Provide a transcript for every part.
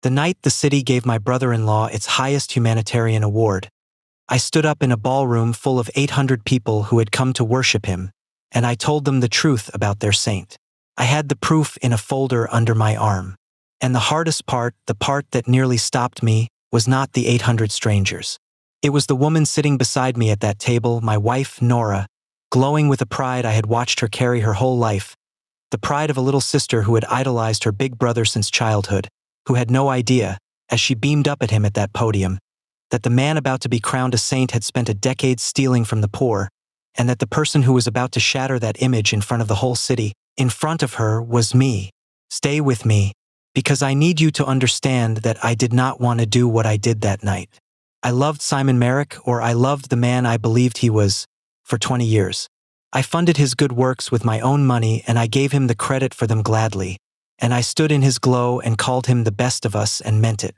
The night the city gave my brother-in-law its highest humanitarian award, I stood up in a ballroom full of 800 people who had come to worship him, and I told them the truth about their saint. I had the proof in a folder under my arm. And the hardest part, the part that nearly stopped me, was not the 800 strangers. It was the woman sitting beside me at that table, my wife, Nora, glowing with a pride I had watched her carry her whole life, the pride of a little sister who had idolized her big brother since childhood, who had no idea, as she beamed up at him at that podium, that the man about to be crowned a saint had spent a decade stealing from the poor, and that the person who was about to shatter that image in front of the whole city, in front of her, was me. Stay with me, because I need you to understand that I did not want to do what I did that night. I loved Simon Merrick, or I loved the man I believed he was, for 20 years. I funded his good works with my own money, and I gave him the credit for them gladly, and I stood in his glow and called him the best of us and meant it.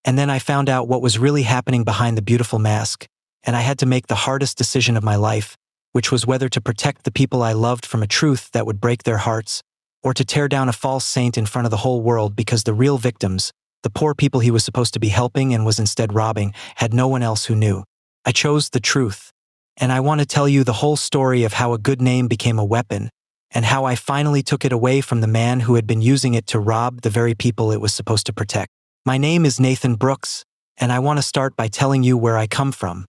And then I found out what was really happening behind the beautiful mask, and I had to make the hardest decision of my life, which was whether to protect the people I loved from a truth that would break their hearts, or to tear down a false saint in front of the whole world because the real victims, the poor people he was supposed to be helping and was instead robbing, had no one else who knew. I chose the truth. And I want to tell you the whole story of how a good name became a weapon, and how I finally took it away from the man who had been using it to rob the very people it was supposed to protect. My name is Nathan Brooks, and I want to start by telling you where I come from,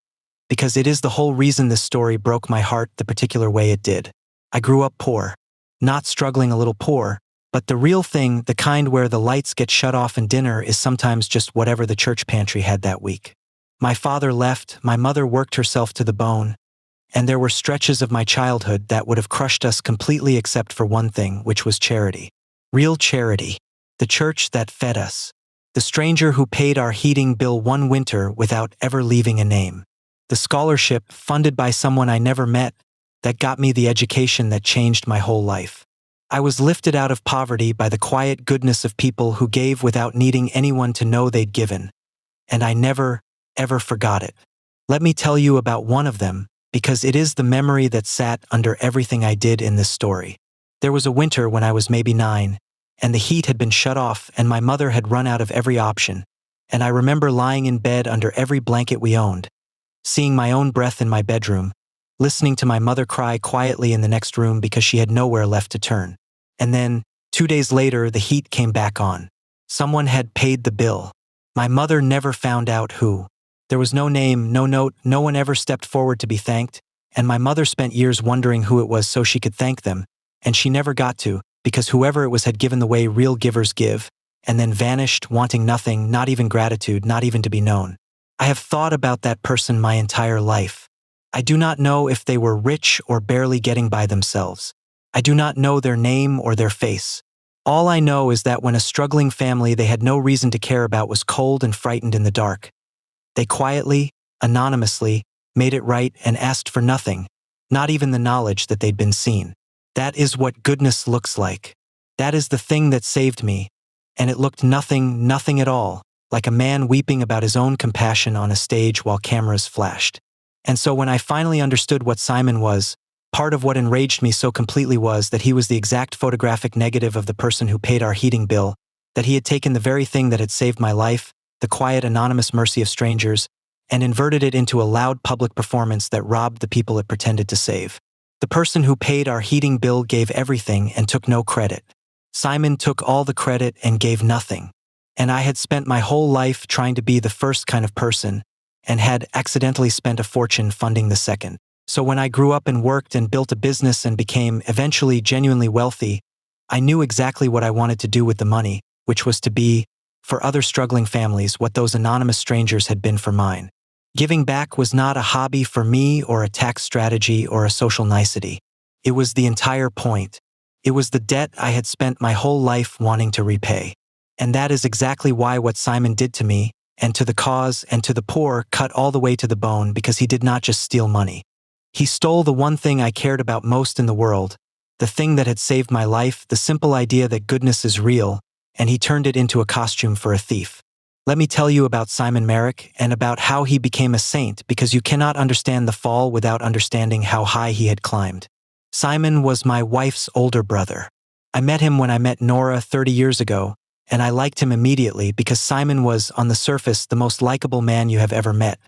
because it is the whole reason this story broke my heart the particular way it did. I grew up poor. Not struggling a little poor, but the real thing, the kind where the lights get shut off and dinner is sometimes just whatever the church pantry had that week. My father left, my mother worked herself to the bone, and there were stretches of my childhood that would have crushed us completely except for one thing, which was charity. Real charity. The church that fed us. The stranger who paid our heating bill one winter without ever leaving a name. The scholarship, funded by someone I never met, that got me the education that changed my whole life. I was lifted out of poverty by the quiet goodness of people who gave without needing anyone to know they'd given. And I never, ever forgot it. Let me tell you about one of them, because it is the memory that sat under everything I did in this story. There was a winter when I was maybe 9, and the heat had been shut off and my mother had run out of every option, and I remember lying in bed under every blanket we owned, seeing my own breath in my bedroom, listening to my mother cry quietly in the next room because she had nowhere left to turn. And then, 2 days later, the heat came back on. Someone had paid the bill. My mother never found out who. There was no name, no note, no one ever stepped forward to be thanked, and my mother spent years wondering who it was so she could thank them, and she never got to, because whoever it was had given the way real givers give, and then vanished, wanting nothing, not even gratitude, not even to be known. I have thought about that person my entire life. I do not know if they were rich or barely getting by themselves. I do not know their name or their face. All I know is that when a struggling family they had no reason to care about was cold and frightened in the dark, they quietly, anonymously, made it right and asked for nothing, not even the knowledge that they'd been seen. That is what goodness looks like. That is the thing that saved me, and it looked nothing, nothing at all, like a man weeping about his own compassion on a stage while cameras flashed. And so when I finally understood what Simon was, part of what enraged me so completely was that he was the exact photographic negative of the person who paid our heating bill, that he had taken the very thing that had saved my life, the quiet anonymous mercy of strangers, and inverted it into a loud public performance that robbed the people it pretended to save. The person who paid our heating bill gave everything and took no credit. Simon took all the credit and gave nothing. And I had spent my whole life trying to be the first kind of person, and had accidentally spent a fortune funding the second. So when I grew up and worked and built a business and became eventually genuinely wealthy, I knew exactly what I wanted to do with the money, which was to be, for other struggling families, what those anonymous strangers had been for mine. Giving back was not a hobby for me or a tax strategy or a social nicety. It was the entire point. It was the debt I had spent my whole life wanting to repay. And that is exactly why what Simon did to me, and to the cause and to the poor, cut all the way to the bone, because he did not just steal money. He stole the one thing I cared about most in the world, the thing that had saved my life, the simple idea that goodness is real, and he turned it into a costume for a thief. Let me tell you about Simon Merrick and about how he became a saint, because you cannot understand the fall without understanding how high he had climbed. Simon was my wife's older brother. I met him when I met Nora 30 years ago, and I liked him immediately because Simon was, on the surface, the most likable man you have ever met.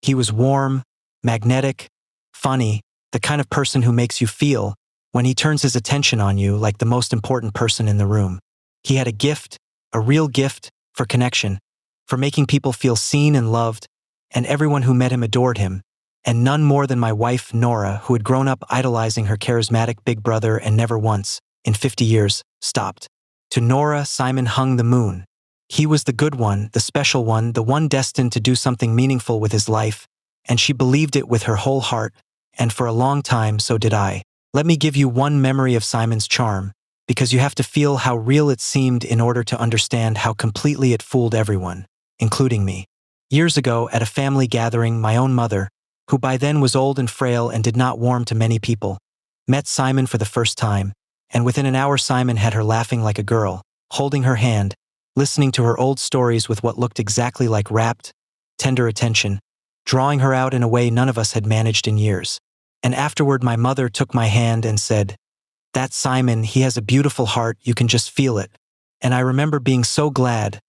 He was warm, magnetic, funny, the kind of person who makes you feel, when he turns his attention on you, like the most important person in the room. He had a gift, a real gift, for connection, for making people feel seen and loved, and everyone who met him adored him, and none more than my wife, Nora, who had grown up idolizing her charismatic big brother and never once, in 50 years, stopped. To Nora, Simon hung the moon. He was the good one, the special one, the one destined to do something meaningful with his life, and she believed it with her whole heart, and for a long time so did I. Let me give you one memory of Simon's charm, because you have to feel how real it seemed in order to understand how completely it fooled everyone, including me. Years ago, at a family gathering, my own mother, who by then was old and frail and did not warm to many people, met Simon for the first time, and within an hour Simon had her laughing like a girl, holding her hand, listening to her old stories with what looked exactly like rapt, tender attention, drawing her out in a way none of us had managed in years. And afterward my mother took my hand and said, "That's Simon, he has a beautiful heart, you can just feel it." And I remember being so glad,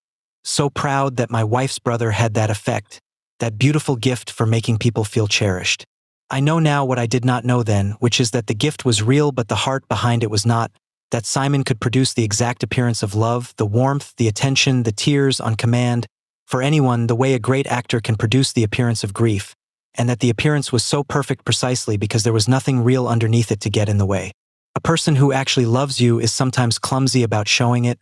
so proud that my wife's brother had that effect, that beautiful gift for making people feel cherished. I know now what I did not know then, which is that the gift was real but the heart behind it was not, that Simon could produce the exact appearance of love, the warmth, the attention, the tears on command, for anyone the way a great actor can produce the appearance of grief, and that the appearance was so perfect precisely because there was nothing real underneath it to get in the way. A person who actually loves you is sometimes clumsy about showing it,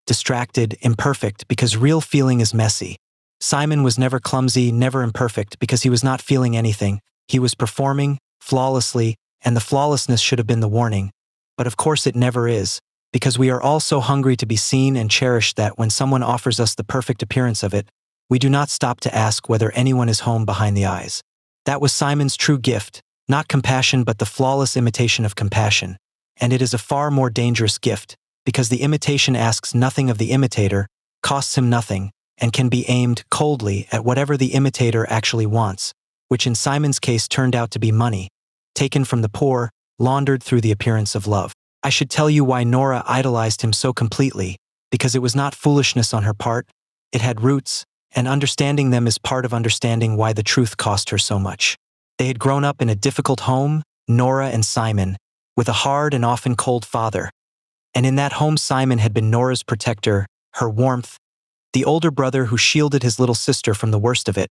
distracted, imperfect, because real feeling is messy. Simon was never clumsy, never imperfect, because he was not feeling anything. He was performing, flawlessly, and the flawlessness should have been the warning. But of course it never is, because we are all so hungry to be seen and cherished that when someone offers us the perfect appearance of it, we do not stop to ask whether anyone is home behind the eyes. That was Simon's true gift, not compassion but the flawless imitation of compassion. And it is a far more dangerous gift, because the imitation asks nothing of the imitator, costs him nothing, and can be aimed coldly at whatever the imitator actually wants, which in Simon's case turned out to be money, taken from the poor, laundered through the appearance of love. I should tell you why Nora idolized him so completely, because it was not foolishness on her part, it had roots, and understanding them is part of understanding why the truth cost her so much. They had grown up in a difficult home, Nora and Simon, with a hard and often cold father. And in that home Simon had been Nora's protector, her warmth, the older brother who shielded his little sister from the worst of it,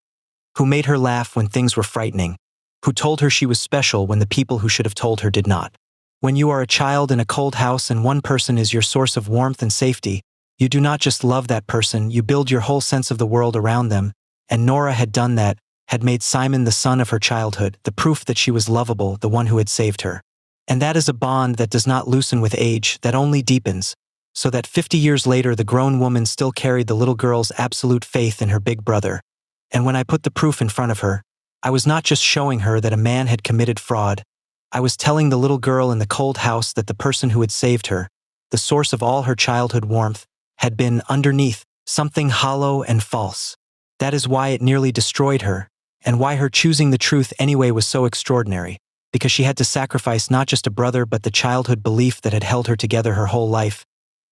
who made her laugh when things were frightening, who told her she was special when the people who should have told her did not. When you are a child in a cold house and one person is your source of warmth and safety, you do not just love that person, you build your whole sense of the world around them, and Nora had done that, had made Simon the son of her childhood, the proof that she was lovable, the one who had saved her. And that is a bond that does not loosen with age, that only deepens, so that 50 years later the grown woman still carried the little girl's absolute faith in her big brother. And when I put the proof in front of her, I was not just showing her that a man had committed fraud, I was telling the little girl in the cold house that the person who had saved her, the source of all her childhood warmth, had been, underneath, something hollow and false. That is why it nearly destroyed her, and why her choosing the truth anyway was so extraordinary, because she had to sacrifice not just a brother but the childhood belief that had held her together her whole life,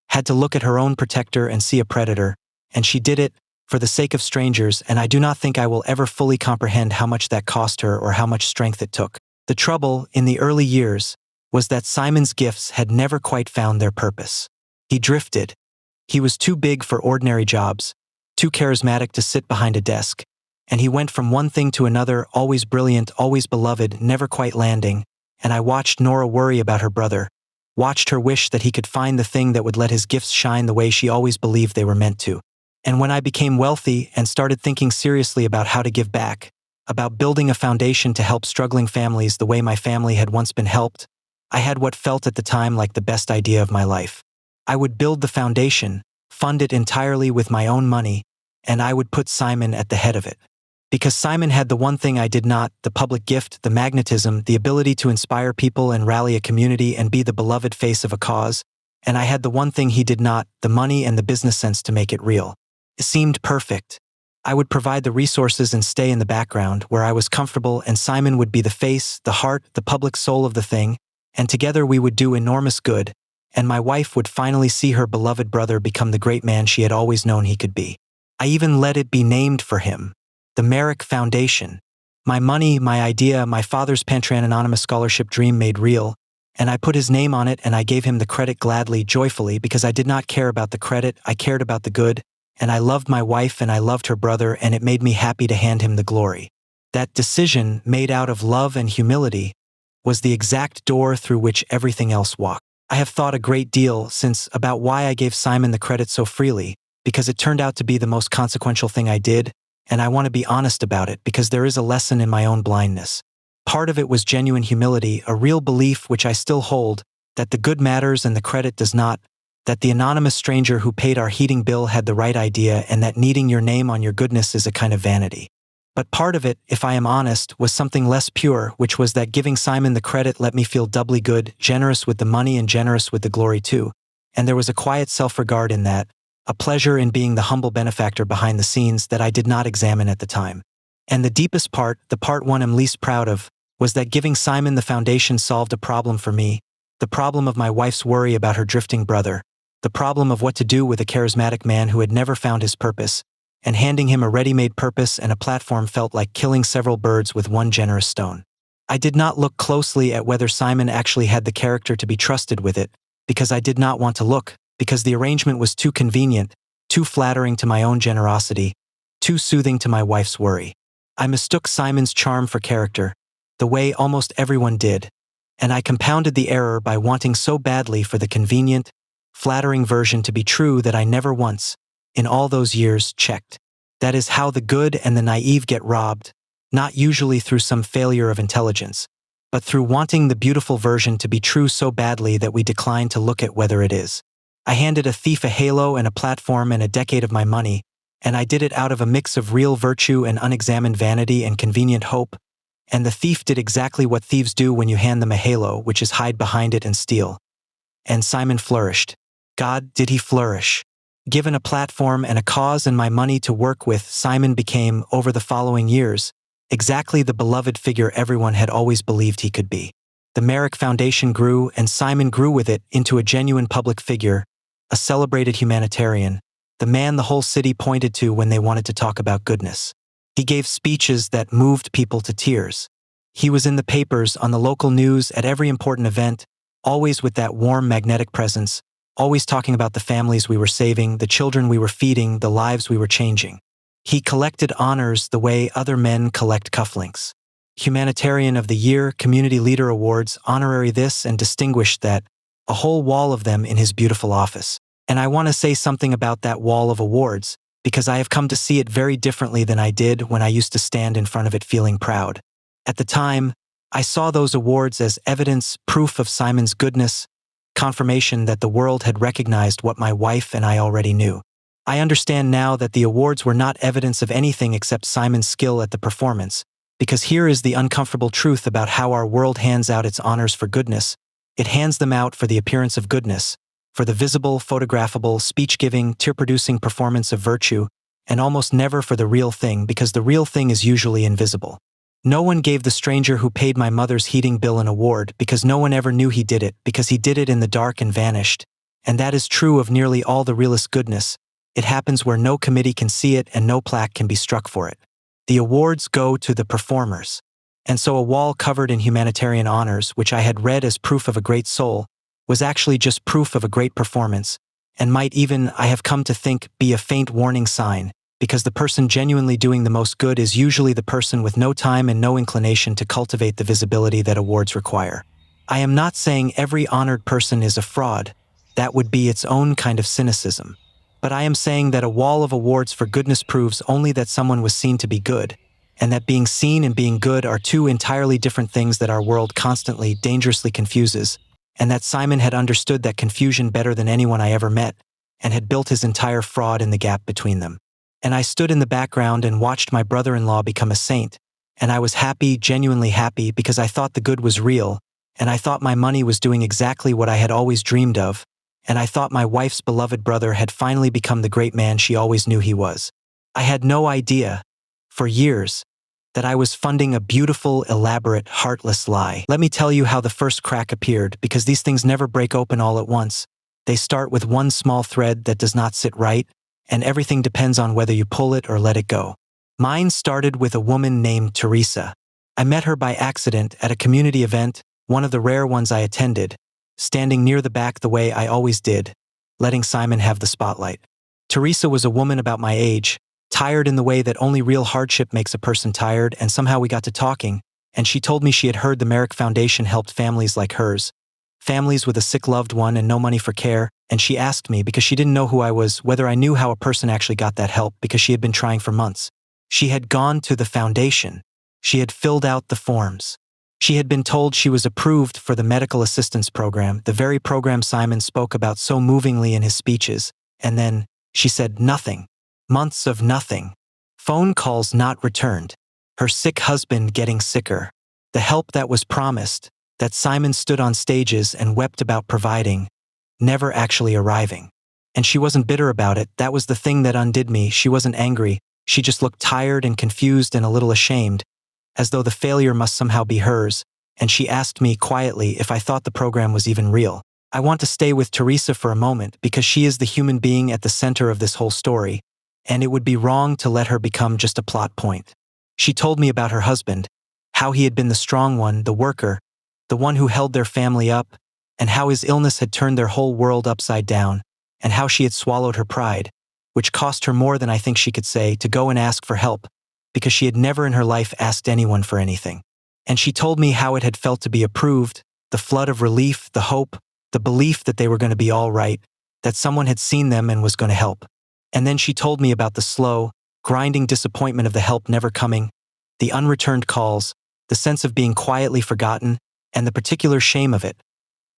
had to look at her own protector and see a predator, and she did it, for the sake of strangers, and I do not think I will ever fully comprehend how much that cost her or how much strength it took. The trouble, in the early years, was that Simon's gifts had never quite found their purpose. He drifted. He was too big for ordinary jobs, too charismatic to sit behind a desk, and he went from one thing to another, always brilliant, always beloved, never quite landing, and I watched Nora worry about her brother, watched her wish that he could find the thing that would let his gifts shine the way she always believed they were meant to. And when I became wealthy and started thinking seriously about how to give back, about building a foundation to help struggling families the way my family had once been helped, I had what felt at the time like the best idea of my life. I would build the foundation, fund it entirely with my own money, and I would put Simon at the head of it. Because Simon had the one thing I did not, the public gift, the magnetism, the ability to inspire people and rally a community and be the beloved face of a cause, and I had the one thing he did not, the money and the business sense to make it real. It seemed perfect. I would provide the resources and stay in the background where I was comfortable, and Simon would be the face, the heart, the public soul of the thing, and together we would do enormous good, and my wife would finally see her beloved brother become the great man she had always known he could be. I even let it be named for him, the Merrick Foundation. My money, my idea, my father's pantry anonymous scholarship dream made real, and I put his name on it and I gave him the credit gladly, joyfully, because I did not care about the credit, I cared about the good, and I loved my wife and I loved her brother, and it made me happy to hand him the glory. That decision, made out of love and humility, was the exact door through which everything else walked. I have thought a great deal since about why I gave Simon the credit so freely, because it turned out to be the most consequential thing I did, and I want to be honest about it because there is a lesson in my own blindness. Part of it was genuine humility, a real belief which I still hold, that the good matters and the credit does not, that the anonymous stranger who paid our heating bill had the right idea, and that needing your name on your goodness is a kind of vanity. But part of it, if I am honest, was something less pure, which was that giving Simon the credit let me feel doubly good, generous with the money and generous with the glory too. And there was a quiet self-regard in that, a pleasure in being the humble benefactor behind the scenes that I did not examine at the time. And the deepest part, the part one I'm least proud of, was that giving Simon the foundation solved a problem for me, the problem of my wife's worry about her drifting brother, the problem of what to do with a charismatic man who had never found his purpose, and handing him a ready-made purpose and a platform felt like killing several birds with one generous stone. I did not look closely at whether Simon actually had the character to be trusted with it, because I did not want to look, because the arrangement was too convenient, too flattering to my own generosity, too soothing to my wife's worry. I mistook Simon's charm for character, the way almost everyone did, and I compounded the error by wanting so badly for the convenient, flattering version to be true that I never once, in all those years, checked. That is how the good and the naive get robbed, not usually through some failure of intelligence, but through wanting the beautiful version to be true so badly that we decline to look at whether it is. I handed a thief a halo and a platform and a decade of my money, and I did it out of a mix of real virtue and unexamined vanity and convenient hope, and the thief did exactly what thieves do when you hand them a halo, which is hide behind it and steal. And Simon flourished. God, did he flourish. Given a platform and a cause and my money to work with, Simon became, over the following years, exactly the beloved figure everyone had always believed he could be. The Merrick Foundation grew, and Simon grew with it into a genuine public figure, a celebrated humanitarian, the man the whole city pointed to when they wanted to talk about goodness. He gave speeches that moved people to tears. He was in the papers, on the local news, at every important event, always with that warm, magnetic presence, always talking about the families we were saving, the children we were feeding, the lives we were changing. He collected honors the way other men collect cufflinks. Humanitarian of the Year, Community Leader Awards, honorary this and distinguished that, a whole wall of them in his beautiful office. And I want to say something about that wall of awards, because I have come to see it very differently than I did when I used to stand in front of it feeling proud. At the time, I saw those awards as evidence, proof of Simon's goodness, confirmation that the world had recognized what my wife and I already knew. I understand now that the awards were not evidence of anything except Simon's skill at the performance, because here is the uncomfortable truth about how our world hands out its honors for goodness. It hands them out for the appearance of goodness, for the visible, photographable, speech-giving, tear-producing performance of virtue, and almost never for the real thing, because the real thing is usually invisible. No one gave the stranger who paid my mother's heating bill an award because no one ever knew he did it, because he did it in the dark and vanished. And that is true of nearly all the realest goodness. It happens where no committee can see it and no plaque can be struck for it. The awards go to the performers. And so a wall covered in humanitarian honors, which I had read as proof of a great soul, was actually just proof of a great performance, and might even, I have come to think, be a faint warning sign, because the person genuinely doing the most good is usually the person with no time and no inclination to cultivate the visibility that awards require. I am not saying every honored person is a fraud. That would be its own kind of cynicism. But I am saying that a wall of awards for goodness proves only that someone was seen to be good, and that being seen and being good are two entirely different things that our world constantly, dangerously confuses, and that Simon had understood that confusion better than anyone I ever met, and had built his entire fraud in the gap between them. And I stood in the background and watched my brother-in-law become a saint, and I was happy, genuinely happy, because I thought the good was real, and I thought my money was doing exactly what I had always dreamed of, and I thought my wife's beloved brother had finally become the great man she always knew he was. I had no idea, for years, that I was funding a beautiful, elaborate, heartless lie. Let me tell you how the first crack appeared, because these things never break open all at once. They start with one small thread that does not sit right, and everything depends on whether you pull it or let it go. Mine started with a woman named Teresa. I met her by accident at a community event, one of the rare ones I attended, standing near the back the way I always did, letting Simon have the spotlight. Teresa was a woman about my age, tired in the way that only real hardship makes a person tired, and somehow we got to talking, and she told me she had heard the Merrick Foundation helped families like hers, families with a sick loved one and no money for care, and she asked me, because she didn't know who I was, whether I knew how a person actually got that help, because she had been trying for months. She had gone to the foundation. She had filled out the forms. She had been told she was approved for the medical assistance program, the very program Simon spoke about so movingly in his speeches, and then she said nothing. Months of nothing. Phone calls not returned. Her sick husband getting sicker. The help that was promised, that Simon stood on stages and wept about providing, never actually arriving. And she wasn't bitter about it. That was the thing that undid me. She wasn't angry. She just looked tired and confused and a little ashamed, as though the failure must somehow be hers, and she asked me quietly if I thought the program was even real. I want to stay with Teresa for a moment, because she is the human being at the center of this whole story, and it would be wrong to let her become just a plot point. She told me about her husband, how he had been the strong one, the worker, the one who held their family up, and how his illness had turned their whole world upside down, and how she had swallowed her pride, which cost her more than I think she could say, to go and ask for help, because she had never in her life asked anyone for anything. And she told me how it had felt to be approved, the flood of relief, the hope, the belief that they were going to be all right, that someone had seen them and was going to help. And then she told me about the slow, grinding disappointment of the help never coming, the unreturned calls, the sense of being quietly forgotten, and the particular shame of it.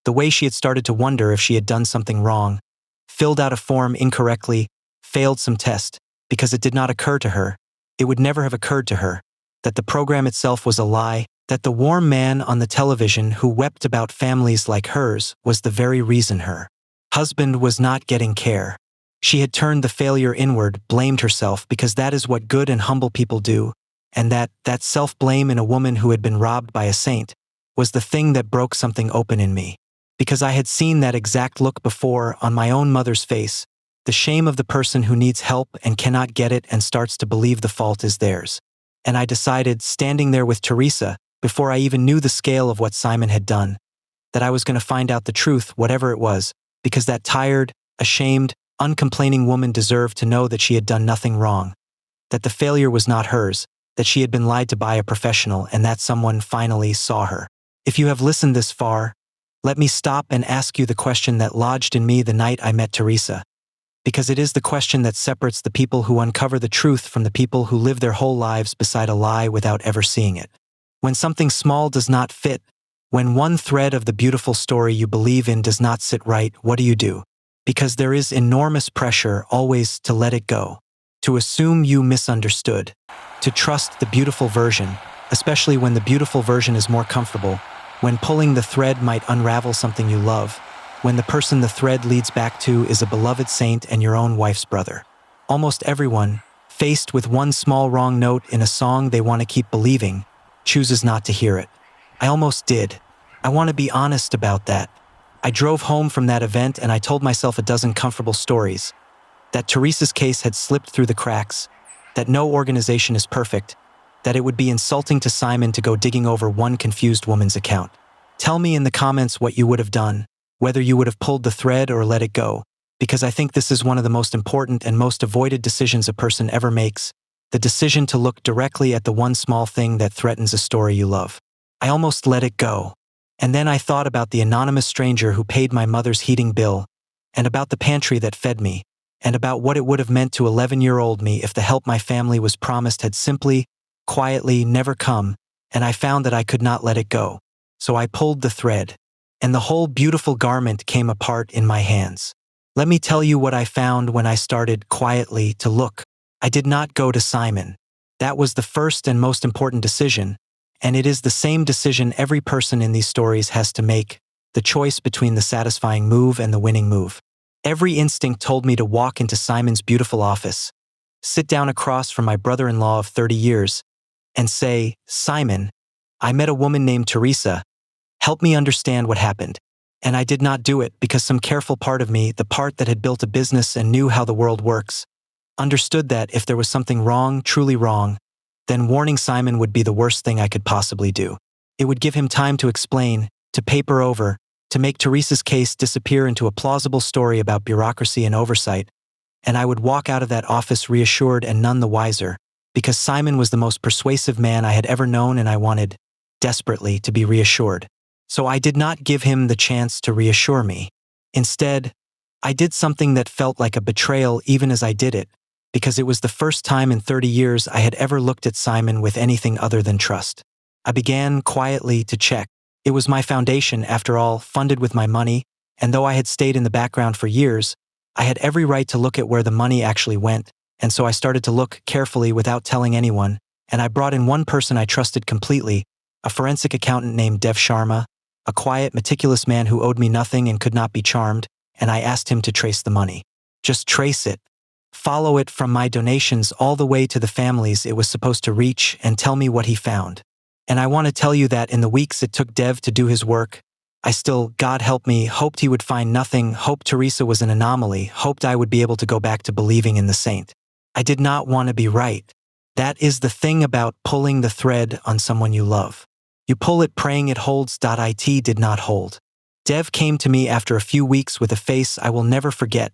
The way she had started to wonder if she had done something wrong, filled out a form incorrectly, failed some test, because it did not occur to her, it would never have occurred to her, that the program itself was a lie, that the warm man on the television who wept about families like hers was the very reason her husband was not getting care. She had turned the failure inward, blamed herself, because that is what good and humble people do, and that self-blame in a woman who had been robbed by a saint was the thing that broke something open in me. Because I had seen that exact look before on my own mother's face, the shame of the person who needs help and cannot get it and starts to believe the fault is theirs. And I decided, standing there with Teresa, before I even knew the scale of what Simon had done, that I was going to find out the truth, whatever it was, because that tired, ashamed, uncomplaining woman deserved to know that she had done nothing wrong, that the failure was not hers, that she had been lied to by a professional, and that someone finally saw her. If you have listened this far, let me stop and ask you the question that lodged in me the night I met Teresa, because it is the question that separates the people who uncover the truth from the people who live their whole lives beside a lie without ever seeing it. When something small does not fit, when one thread of the beautiful story you believe in does not sit right, what do you do? Because there is enormous pressure always to let it go, to assume you misunderstood, to trust the beautiful version, especially when the beautiful version is more comfortable, when pulling the thread might unravel something you love, when the person the thread leads back to is a beloved saint and your own wife's brother. Almost everyone, faced with one small wrong note in a song they want to keep believing, chooses not to hear it. I almost did. I want to be honest about that. I drove home from that event and I told myself a dozen comfortable stories. That Teresa's case had slipped through the cracks, that no organization is perfect, that it would be insulting to Simon to go digging over one confused woman's account. Tell me in the comments what you would have done, whether you would have pulled the thread or let it go, because I think this is one of the most important and most avoided decisions a person ever makes, the decision to look directly at the one small thing that threatens a story you love. I almost let it go. And then I thought about the anonymous stranger who paid my mother's heating bill, and about the pantry that fed me, and about what it would have meant to 11-year-old me if the help my family was promised had simply, quietly never come, and I found that I could not let it go. So I pulled the thread, and the whole beautiful garment came apart in my hands. Let me tell you what I found when I started quietly to look. I did not go to Simon. That was the first and most important decision, and it is the same decision every person in these stories has to make, the choice between the satisfying move and the winning move. Every instinct told me to walk into Simon's beautiful office, sit down across from my brother-in-law of 30 years, and say, "Simon, I met a woman named Teresa. Help me understand what happened." And I did not do it because some careful part of me, the part that had built a business and knew how the world works, understood that if there was something wrong, truly wrong, then warning Simon would be the worst thing I could possibly do. It would give him time to explain, to paper over, to make Teresa's case disappear into a plausible story about bureaucracy and oversight, and I would walk out of that office reassured and none the wiser, because Simon was the most persuasive man I had ever known and I wanted, desperately, to be reassured. So I did not give him the chance to reassure me. Instead, I did something that felt like a betrayal even as I did it, because it was the first time in 30 years I had ever looked at Simon with anything other than trust. I began quietly to check. It was my foundation, after all, funded with my money, and though I had stayed in the background for years, I had every right to look at where the money actually went, and so I started to look carefully without telling anyone, and I brought in one person I trusted completely, a forensic accountant named Dev Sharma, a quiet, meticulous man who owed me nothing and could not be charmed, and I asked him to trace the money. Just trace it. Follow it from my donations all the way to the families it was supposed to reach and tell me what he found. And I want to tell you that in the weeks it took Dev to do his work, I still, God help me, hoped he would find nothing, hoped Teresa was an anomaly, hoped I would be able to go back to believing in the saint. I did not want to be right. That is the thing about pulling the thread on someone you love. You pull it praying it holds. It did not hold. Dev came to me after a few weeks with a face I will never forget.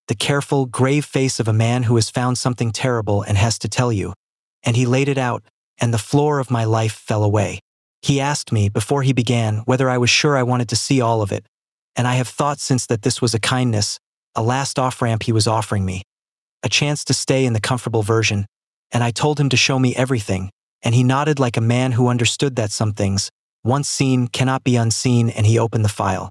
The careful, grave face of a man who has found something terrible and has to tell you. And he laid it out, and the floor of my life fell away. He asked me, before he began, whether I was sure I wanted to see all of it, and I have thought since that this was a kindness, a last off-ramp he was offering me, a chance to stay in the comfortable version, and I told him to show me everything, and he nodded like a man who understood that some things, once seen, cannot be unseen, and he opened the file.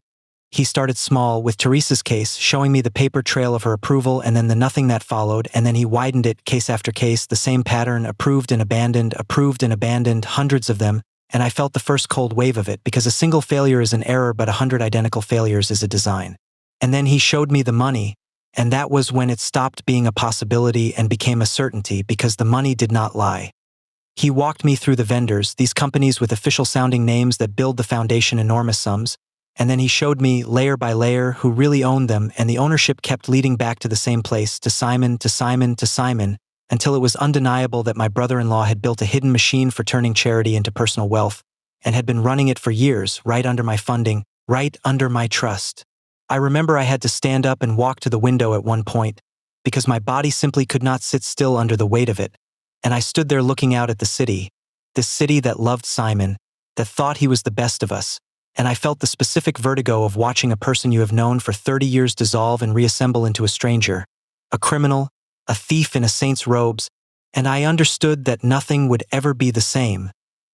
He started small, with Teresa's case, showing me the paper trail of her approval and then the nothing that followed, and then he widened it, case after case, the same pattern, approved and abandoned, hundreds of them, and I felt the first cold wave of it, because a single failure is an error but 100 identical failures is a design. And then he showed me the money, and that was when it stopped being a possibility and became a certainty, because the money did not lie. He walked me through the vendors, these companies with official-sounding names that billed the foundation enormous sums, and then he showed me, layer by layer, who really owned them, and the ownership kept leading back to the same place, to Simon, to Simon, to Simon, until it was undeniable that my brother-in-law had built a hidden machine for turning charity into personal wealth, and had been running it for years, right under my funding, right under my trust. I remember I had to stand up and walk to the window at one point, because my body simply could not sit still under the weight of it, and I stood there looking out at the city, this city that loved Simon, that thought he was the best of us, and I felt the specific vertigo of watching a person you have known for 30 years dissolve and reassemble into a stranger, a criminal, a thief in a saint's robes, and I understood that nothing would ever be the same,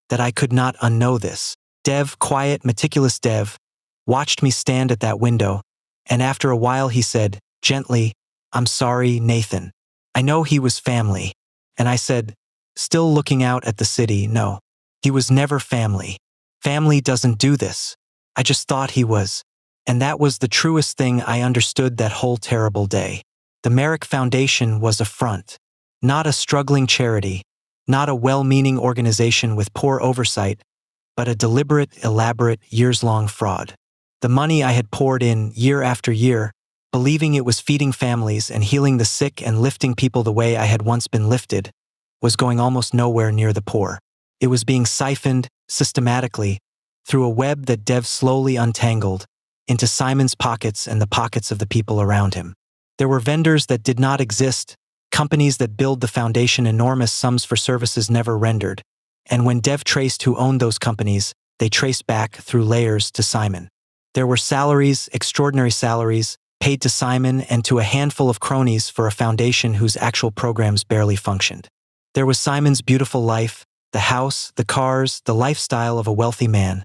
that I could not unknow this. Dev, quiet, meticulous Dev, watched me stand at that window, and after a while he said, gently, "I'm sorry, Nathan." I know he was family, and I said, still looking out at the city, no, he was never family. Family doesn't do this. I just thought he was. And that was the truest thing I understood that whole terrible day. The Merrick Foundation was a front. Not a struggling charity, not a well-meaning organization with poor oversight, but a deliberate, elaborate, years-long fraud. The money I had poured in year after year, believing it was feeding families and healing the sick and lifting people the way I had once been lifted, was going almost nowhere near the poor. It was being siphoned, systematically, through a web that Dev slowly untangled, into Simon's pockets and the pockets of the people around him. There were vendors that did not exist, companies that billed the foundation enormous sums for services never rendered, and when Dev traced who owned those companies, they traced back through layers to Simon. There were salaries, extraordinary salaries, paid to Simon and to a handful of cronies for a foundation whose actual programs barely functioned. There was Simon's beautiful life, the house, the cars, the lifestyle of a wealthy man.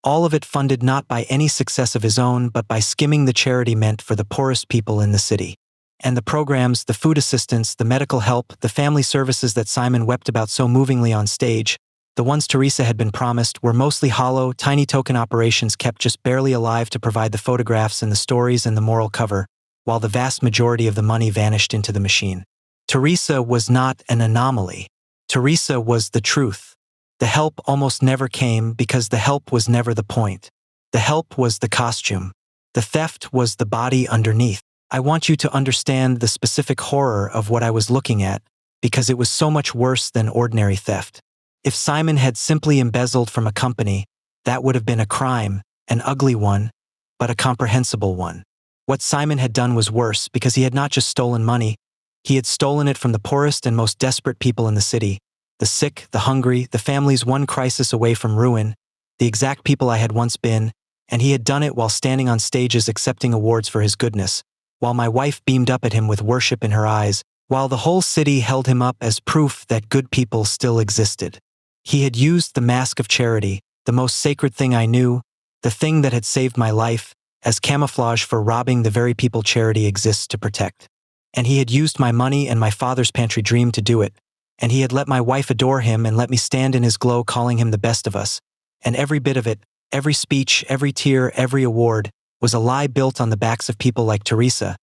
All of it funded not by any success of his own but by skimming the charity meant for the poorest people in the city. And the programs, the food assistance, the medical help, the family services that Simon wept about so movingly on stage, the ones Teresa had been promised, were mostly hollow, tiny token operations kept just barely alive to provide the photographs and the stories and the moral cover, while the vast majority of the money vanished into the machine. Teresa was not an anomaly. Teresa was the truth. The help almost never came because the help was never the point. The help was the costume. The theft was the body underneath. I want you to understand the specific horror of what I was looking at, because it was so much worse than ordinary theft. If Simon had simply embezzled from a company, that would have been a crime, an ugly one, but a comprehensible one. What Simon had done was worse because he had not just stolen money, he had stolen it from the poorest and most desperate people in the city, the sick, the hungry, the families one crisis away from ruin, the exact people I had once been, and he had done it while standing on stages accepting awards for his goodness, while my wife beamed up at him with worship in her eyes, while the whole city held him up as proof that good people still existed. He had used the mask of charity, the most sacred thing I knew, the thing that had saved my life, as camouflage for robbing the very people charity exists to protect. And he had used my money and my father's pantry dream to do it, and he had let my wife adore him and let me stand in his glow calling him the best of us. And every bit of it, every speech, every tear, every award, was a lie built on the backs of people like Teresa,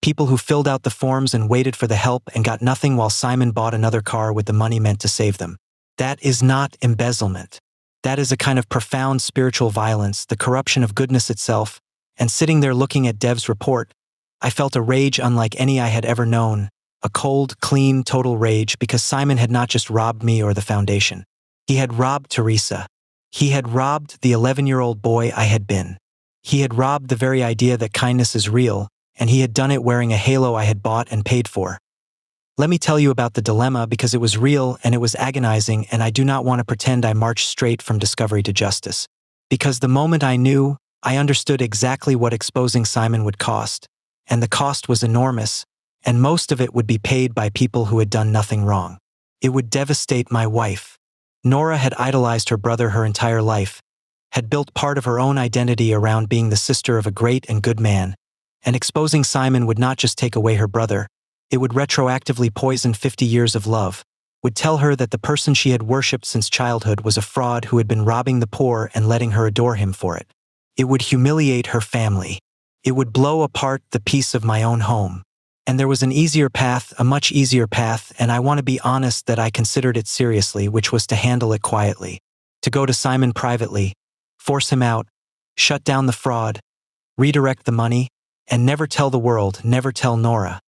people who filled out the forms and waited for the help and got nothing while Simon bought another car with the money meant to save them. That is not embezzlement. That is a kind of profound spiritual violence, the corruption of goodness itself, and sitting there looking at Dev's report, I felt a rage unlike any I had ever known, a cold, clean, total rage because Simon had not just robbed me or the foundation. He had robbed Teresa. He had robbed the 11-year-old boy I had been. He had robbed the very idea that kindness is real, and he had done it wearing a halo I had bought and paid for. Let me tell you about the dilemma because it was real and it was agonizing, and I do not want to pretend I marched straight from discovery to justice. Because the moment I knew, I understood exactly what exposing Simon would cost, and the cost was enormous, and most of it would be paid by people who had done nothing wrong. It would devastate my wife. Nora had idolized her brother her entire life, had built part of her own identity around being the sister of a great and good man, and exposing Simon would not just take away her brother, it would retroactively poison 50 years of love, would tell her that the person she had worshipped since childhood was a fraud who had been robbing the poor and letting her adore him for it. It would humiliate her family. It would blow apart the peace of my own home. And there was an easier path, a much easier path, and I want to be honest that I considered it seriously, which was to handle it quietly. To go to Simon privately, force him out, shut down the fraud, redirect the money, and never tell the world, never tell Nora.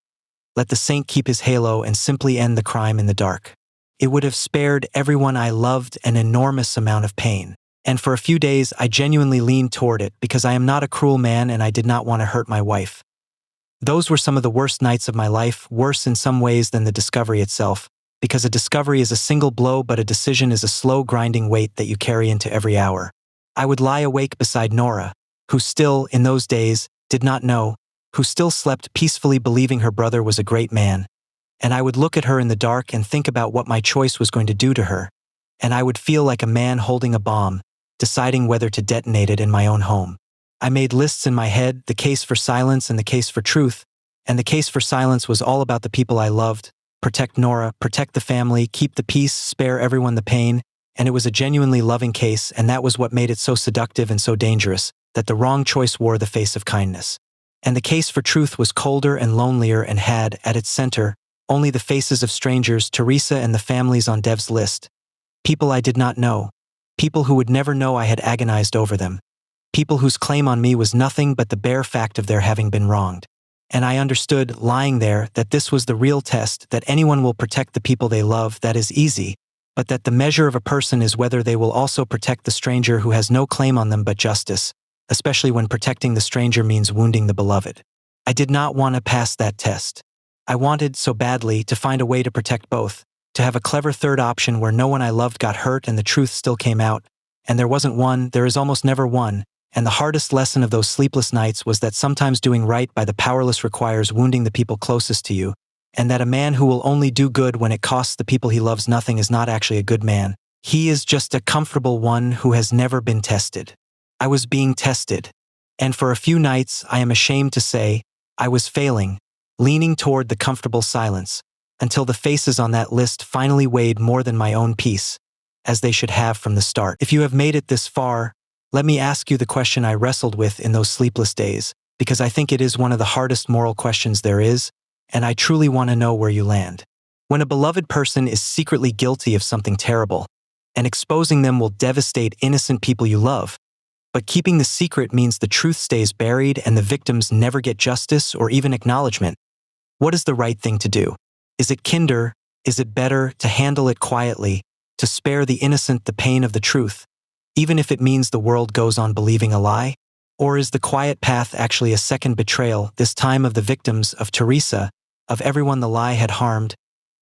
Let the saint keep his halo and simply end the crime in the dark. It would have spared everyone I loved an enormous amount of pain. And for a few days I genuinely leaned toward it because I am not a cruel man and I did not want to hurt my wife. Those were some of the worst nights of my life, worse in some ways than the discovery itself, because a discovery is a single blow but a decision is a slow grinding weight that you carry into every hour. I would lie awake beside Nora, who still, in those days, did not know, who still slept peacefully believing her brother was a great man, and I would look at her in the dark and think about what my choice was going to do to her, and I would feel like a man holding a bomb, deciding whether to detonate it in my own home. I made lists in my head, the case for silence and the case for truth, and the case for silence was all about the people I loved, protect Nora, protect the family, keep the peace, spare everyone the pain, and it was a genuinely loving case, and that was what made it so seductive and so dangerous, that the wrong choice wore the face of kindness. And the case for truth was colder and lonelier and had, at its center, only the faces of strangers, Teresa and the families on Dev's list. People I did not know. People who would never know I had agonized over them. People whose claim on me was nothing but the bare fact of their having been wronged. And I understood, lying there, that this was the real test, that anyone will protect the people they love, that is easy, but that the measure of a person is whether they will also protect the stranger who has no claim on them but justice, especially when protecting the stranger means wounding the beloved. I did not want to pass that test. I wanted, so badly, to find a way to protect both, to have a clever third option where no one I loved got hurt and the truth still came out, and there wasn't one, there is almost never one, and the hardest lesson of those sleepless nights was that sometimes doing right by the powerless requires wounding the people closest to you, and that a man who will only do good when it costs the people he loves nothing is not actually a good man. He is just a comfortable one who has never been tested. I was being tested, and for a few nights, I am ashamed to say, I was failing, leaning toward the comfortable silence, until the faces on that list finally weighed more than my own peace, as they should have from the start. If you have made it this far, let me ask you the question I wrestled with in those sleepless days, because I think it is one of the hardest moral questions there is, and I truly want to know where you land. When a beloved person is secretly guilty of something terrible, and exposing them will devastate innocent people you love, but keeping the secret means the truth stays buried and the victims never get justice or even acknowledgement, what is the right thing to do? Is it kinder? Is it better to handle it quietly, to spare the innocent the pain of the truth, even if it means the world goes on believing a lie? Or is the quiet path actually a second betrayal, this time of the victims, of Teresa, of everyone the lie had harmed,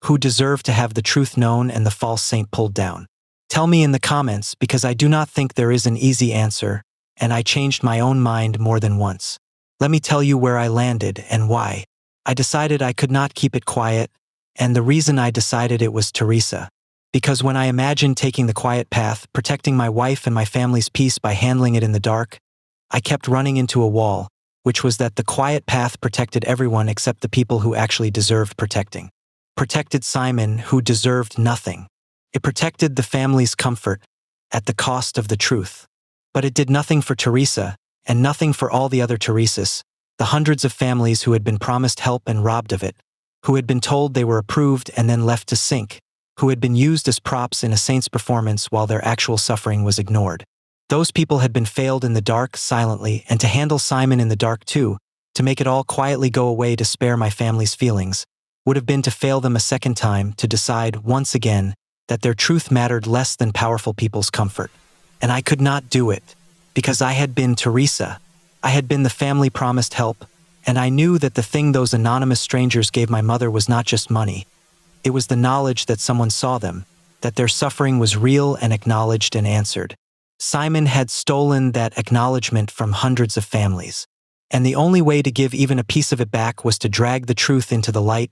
who deserved to have the truth known and the false saint pulled down? Tell me in the comments, because I do not think there is an easy answer, and I changed my own mind more than once. Let me tell you where I landed and why. I decided I could not keep it quiet, and the reason I decided it was Teresa. Because when I imagined taking the quiet path, protecting my wife and my family's peace by handling it in the dark, I kept running into a wall, which was that the quiet path protected everyone except the people who actually deserved protecting. Protected Simon, who deserved nothing. It protected the family's comfort at the cost of the truth. But it did nothing for Teresa, and nothing for all the other Teresas, the hundreds of families who had been promised help and robbed of it, who had been told they were approved and then left to sink, who had been used as props in a saint's performance while their actual suffering was ignored. Those people had been failed in the dark silently, and to handle Simon in the dark too, to make it all quietly go away to spare my family's feelings, would have been to fail them a second time, to decide once again that their truth mattered less than powerful people's comfort. And I could not do it, because I had been Teresa. I had been the family promised help, and I knew that the thing those anonymous strangers gave my mother was not just money. It was the knowledge that someone saw them, that their suffering was real and acknowledged and answered. Simon had stolen that acknowledgement from hundreds of families, and the only way to give even a piece of it back was to drag the truth into the light,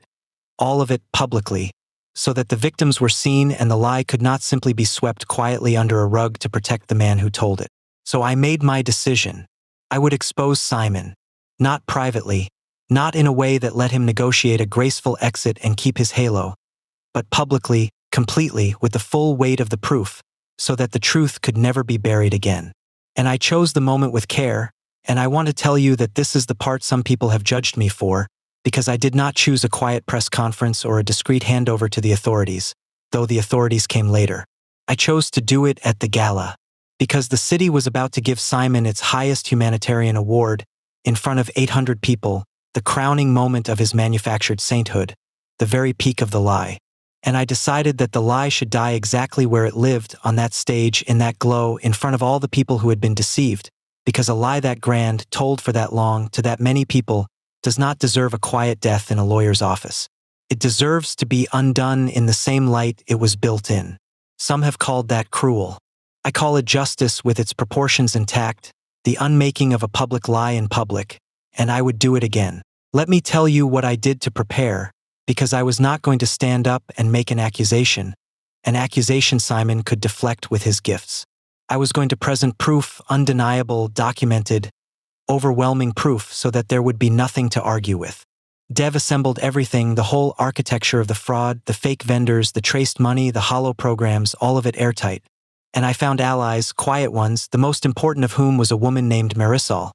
all of it publicly, so that the victims were seen and the lie could not simply be swept quietly under a rug to protect the man who told it. So I made my decision. I would expose Simon, not privately, not in a way that let him negotiate a graceful exit and keep his halo, but publicly, completely, with the full weight of the proof, so that the truth could never be buried again. And I chose the moment with care, and I want to tell you that this is the part some people have judged me for, because I did not choose a quiet press conference or a discreet handover to the authorities, though the authorities came later. I chose to do it at the Gala, because the city was about to give Simon its highest humanitarian award, in front of 800 people, the crowning moment of his manufactured sainthood, the very peak of the lie. And I decided that the lie should die exactly where it lived, on that stage, in that glow, in front of all the people who had been deceived, because a lie that grand, told for that long, to that many people, does not deserve a quiet death in a lawyer's office. It deserves to be undone in the same light it was built in. Some have called that cruel. I call it justice with its proportions intact, the unmaking of a public lie in public, and I would do it again. Let me tell you what I did to prepare, because I was not going to stand up and make an accusation Simon could deflect with his gifts. I was going to present proof, undeniable, documented, overwhelming proof, so that there would be nothing to argue with. Dev assembled everything, the whole architecture of the fraud, the fake vendors, the traced money, the hollow programs, all of it airtight. And I found allies, quiet ones, the most important of whom was a woman named Marisol,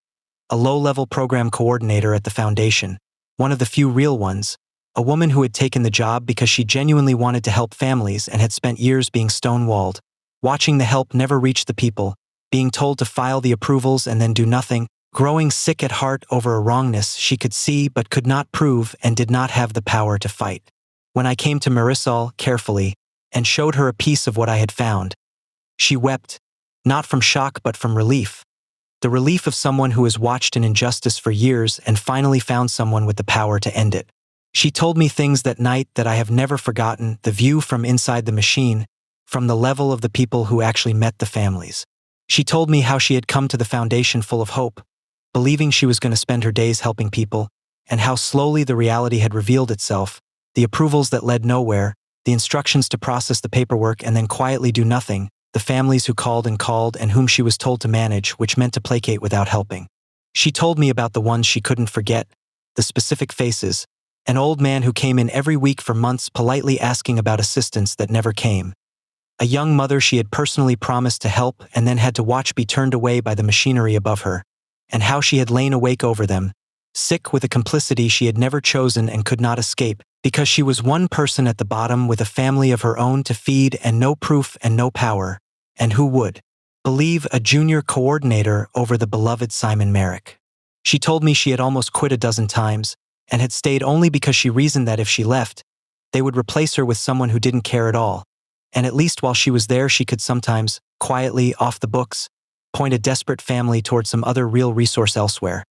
a low-level program coordinator at the foundation, one of the few real ones, a woman who had taken the job because she genuinely wanted to help families and had spent years being stonewalled, watching the help never reach the people, being told to file the approvals and then do nothing, growing sick at heart over a wrongness she could see but could not prove and did not have the power to fight. When I came to Marisol carefully and showed her a piece of what I had found, she wept, not from shock but from relief. The relief of someone who has watched an injustice for years and finally found someone with the power to end it. She told me things that night that I have never forgotten, the view from inside the machine, from the level of the people who actually met the families. She told me how she had come to the foundation full of hope, believing she was going to spend her days helping people, and how slowly the reality had revealed itself, the approvals that led nowhere, the instructions to process the paperwork and then quietly do nothing, the families who called and whom she was told to manage, which meant to placate without helping. She told me about the ones she couldn't forget, the specific faces, an old man who came in every week for months politely asking about assistance that never came, a young mother she had personally promised to help and then had to watch be turned away by the machinery above her, and how she had lain awake over them, sick with a complicity she had never chosen and could not escape, Because she was one person at the bottom with a family of her own to feed and no proof and no power, and who would believe a junior coordinator over the beloved Simon Merrick. She told me she had almost quit a dozen times and had stayed only because she reasoned that if she left, they would replace her with someone who didn't care at all, and at least while she was there she could sometimes, quietly, off the books, point a desperate family toward some other real resource elsewhere.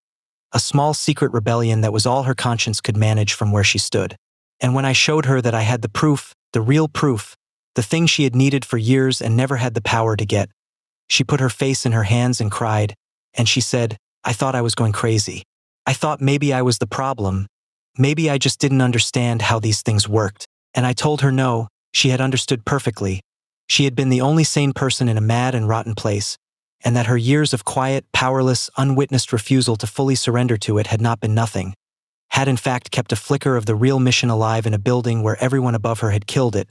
A small secret rebellion that was all her conscience could manage from where she stood. And when I showed her that I had the proof, the real proof, the thing she had needed for years and never had the power to get, she put her face in her hands and cried, and she said, "I thought I was going crazy. I thought maybe I was the problem. Maybe I just didn't understand how these things worked." And I told her no, she had understood perfectly. She had been the only sane person in a mad and rotten place, and that her years of quiet, powerless, unwitnessed refusal to fully surrender to it had not been nothing, had in fact kept a flicker of the real mission alive in a building where everyone above her had killed it,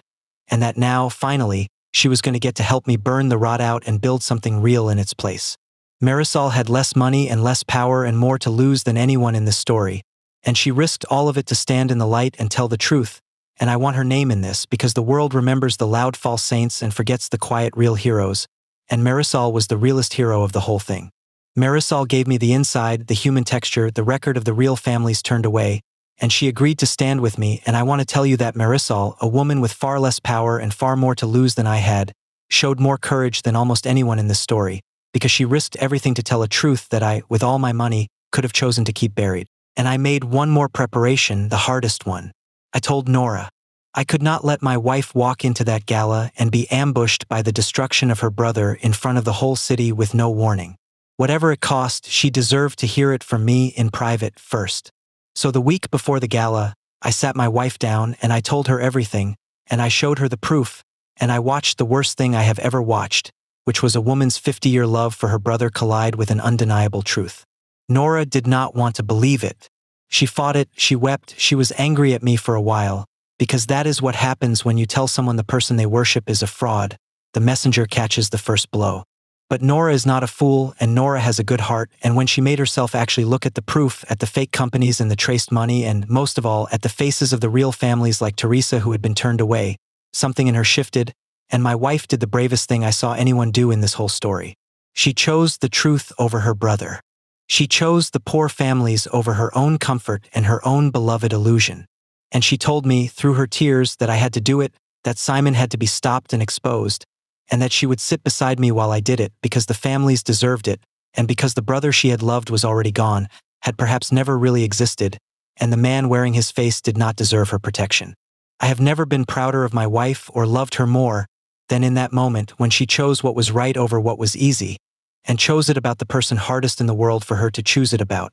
and that now, finally, she was going to get to help me burn the rot out and build something real in its place. Marisol had less money and less power and more to lose than anyone in this story, and she risked all of it to stand in the light and tell the truth, and I want her name in this because the world remembers the loud false saints and forgets the quiet real heroes, and Marisol was the realest hero of the whole thing. Marisol gave me the inside, the human texture, the record of the real families turned away, and she agreed to stand with me, and I want to tell you that Marisol, a woman with far less power and far more to lose than I had, showed more courage than almost anyone in this story, because she risked everything to tell a truth that I, with all my money, could have chosen to keep buried. And I made one more preparation, the hardest one. I told Nora, I could not let my wife walk into that gala and be ambushed by the destruction of her brother in front of the whole city with no warning. Whatever it cost, she deserved to hear it from me in private first. So the week before the gala, I sat my wife down and I told her everything, and I showed her the proof, and I watched the worst thing I have ever watched, which was a woman's 50-year love for her brother collide with an undeniable truth. Nora did not want to believe it. She fought it, she wept, she was angry at me for a while, because that is what happens when you tell someone the person they worship is a fraud. The messenger catches the first blow. But Nora is not a fool, and Nora has a good heart, and when she made herself actually look at the proof, at the fake companies and the traced money, and most of all, at the faces of the real families like Teresa who had been turned away, something in her shifted, and my wife did the bravest thing I saw anyone do in this whole story. She chose the truth over her brother. She chose the poor families over her own comfort and her own beloved illusion. And she told me, through her tears, that I had to do it, that Simon had to be stopped and exposed, and that she would sit beside me while I did it because the families deserved it, and because the brother she had loved was already gone, had perhaps never really existed, and the man wearing his face did not deserve her protection. I have never been prouder of my wife or loved her more than in that moment when she chose what was right over what was easy, and chose it about the person hardest in the world for her to choose it about.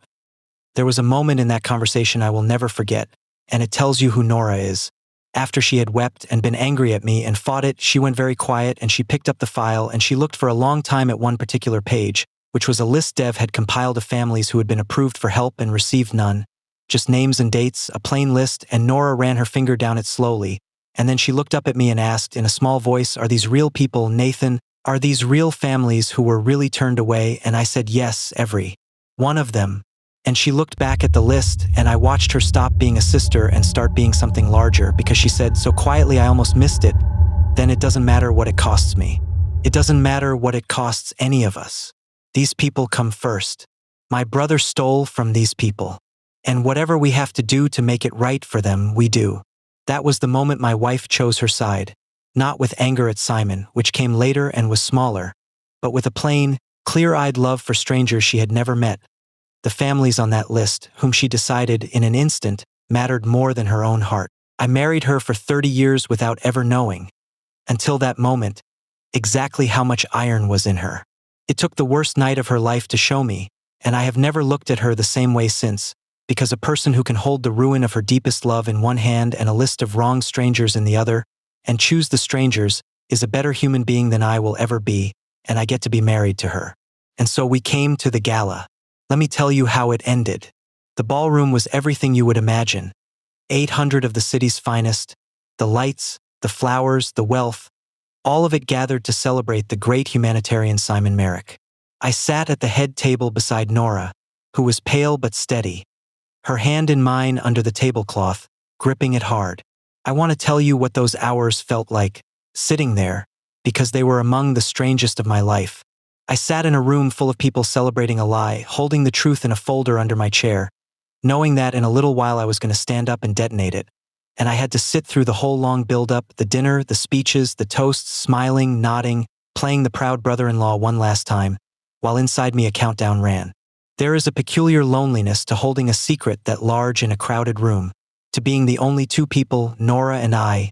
There was a moment in that conversation I will never forget, and it tells you who Nora is. After she had wept and been angry at me and fought it, she went very quiet and she picked up the file and she looked for a long time at one particular page, which was a list Dev had compiled of families who had been approved for help and received none. Just names and dates, a plain list, and Nora ran her finger down it slowly, and then she looked up at me and asked in a small voice, "Are these real people, Nathan? Are these real families who were really turned away?" And I said, "Yes, every one of them." And she looked back at the list, and I watched her stop being a sister and start being something larger because she said so quietly I almost missed it, "Then it doesn't matter what it costs me. It doesn't matter what it costs any of us. These people come first. My brother stole from these people. And whatever we have to do to make it right for them, we do." That was the moment my wife chose her side, not with anger at Simon, which came later and was smaller, but with a plain, clear-eyed love for strangers she had never met. The families on that list, whom she decided in an instant, mattered more than her own heart. I married her for 30 years without ever knowing, until that moment, exactly how much iron was in her. It took the worst night of her life to show me, and I have never looked at her the same way since, because a person who can hold the ruin of her deepest love in one hand and a list of wrong strangers in the other, and choose the strangers, is a better human being than I will ever be, and I get to be married to her. And so we came to the gala. Let me tell you how it ended. The ballroom was everything you would imagine. 800 of the city's finest, the lights, the flowers, the wealth, all of it gathered to celebrate the great humanitarian Simon Merrick. I sat at the head table beside Nora, who was pale but steady, her hand in mine under the tablecloth, gripping it hard. I want to tell you what those hours felt like, sitting there, because they were among the strangest of my life. I sat in a room full of people celebrating a lie, holding the truth in a folder under my chair, knowing that in a little while I was going to stand up and detonate it. And I had to sit through the whole long build-up, the dinner, the speeches, the toasts, smiling, nodding, playing the proud brother-in-law one last time, while inside me a countdown ran. There is a peculiar loneliness to holding a secret that large in a crowded room, to being the only two people, Nora and I,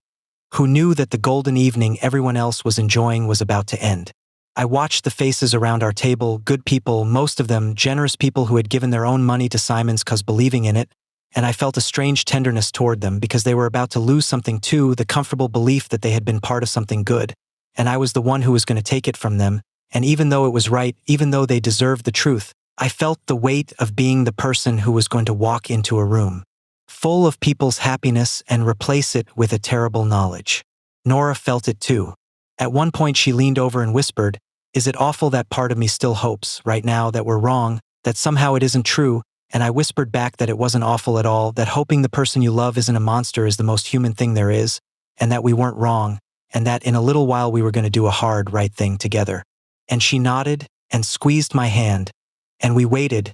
who knew that the golden evening everyone else was enjoying was about to end. I watched the faces around our table, good people, most of them generous people who had given their own money to Simon's cause believing in it, and I felt a strange tenderness toward them because they were about to lose something too, the comfortable belief that they had been part of something good, and I was the one who was going to take it from them, and even though it was right, even though they deserved the truth, I felt the weight of being the person who was going to walk into a room full of people's happiness and replace it with a terrible knowledge. Nora felt it too. At one point she leaned over and whispered, "Is it awful that part of me still hopes, right now, that we're wrong, that somehow it isn't true?" And I whispered back that it wasn't awful at all, that hoping the person you love isn't a monster is the most human thing there is, and that we weren't wrong, and that in a little while we were going to do a hard, right thing together. And she nodded and squeezed my hand, and we waited,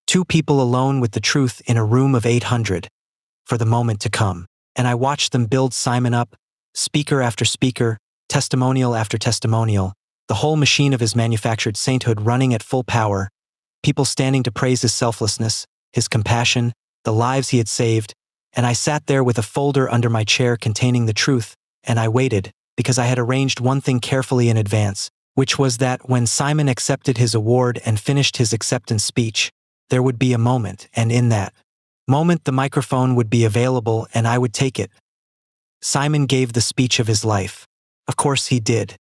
two people alone with the truth in a room of 800, for the moment to come. And I watched them build Simon up, speaker after speaker, testimonial after testimonial, the whole machine of his manufactured sainthood running at full power, people standing to praise his selflessness, his compassion, the lives he had saved, and I sat there with a folder under my chair containing the truth, and I waited, because I had arranged one thing carefully in advance, which was that when Simon accepted his award and finished his acceptance speech, there would be a moment, and in that moment the microphone would be available and I would take it. Simon gave the speech of his life. Of course he did.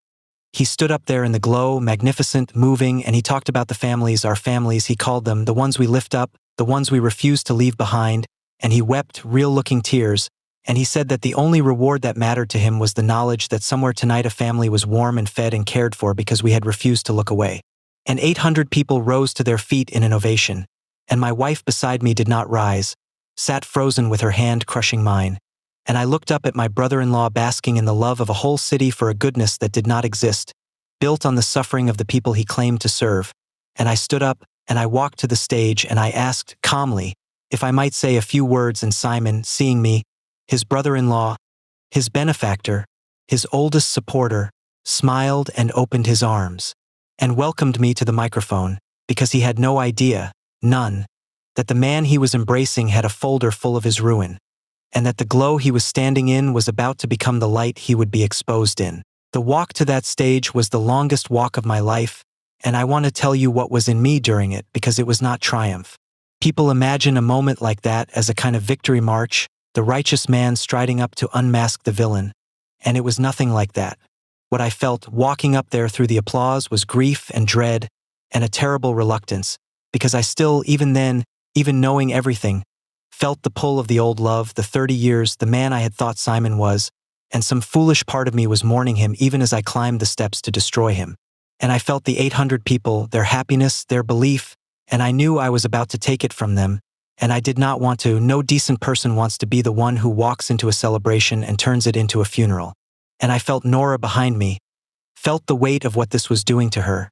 He stood up there in the glow, magnificent, moving, and he talked about the families, our families, he called them, the ones we lift up, the ones we refuse to leave behind, and he wept real-looking tears, and he said that the only reward that mattered to him was the knowledge that somewhere tonight a family was warm and fed and cared for because we had refused to look away. And 800 people rose to their feet in an ovation, and my wife beside me did not rise, sat frozen with her hand crushing mine, and I looked up at my brother-in-law basking in the love of a whole city for a goodness that did not exist, built on the suffering of the people he claimed to serve, and I stood up, and I walked to the stage, and I asked, calmly, if I might say a few words, and Simon, seeing me, his brother-in-law, his benefactor, his oldest supporter, smiled and opened his arms, and welcomed me to the microphone, because he had no idea, none, that the man he was embracing had a folder full of his ruin, and that the glow he was standing in was about to become the light he would be exposed in. The walk to that stage was the longest walk of my life, and I want to tell you what was in me during it because it was not triumph. People imagine a moment like that as a kind of victory march, the righteous man striding up to unmask the villain, and it was nothing like that. What I felt walking up there through the applause was grief and dread and a terrible reluctance, because I still, even then, even knowing everything, felt the pull of the old love, the 30 years, the man I had thought Simon was, and some foolish part of me was mourning him even as I climbed the steps to destroy him. And I felt the 800 people, their happiness, their belief, and I knew I was about to take it from them, and I did not want to. No decent person wants to be the one who walks into a celebration and turns it into a funeral. And I felt Nora behind me, felt the weight of what this was doing to her,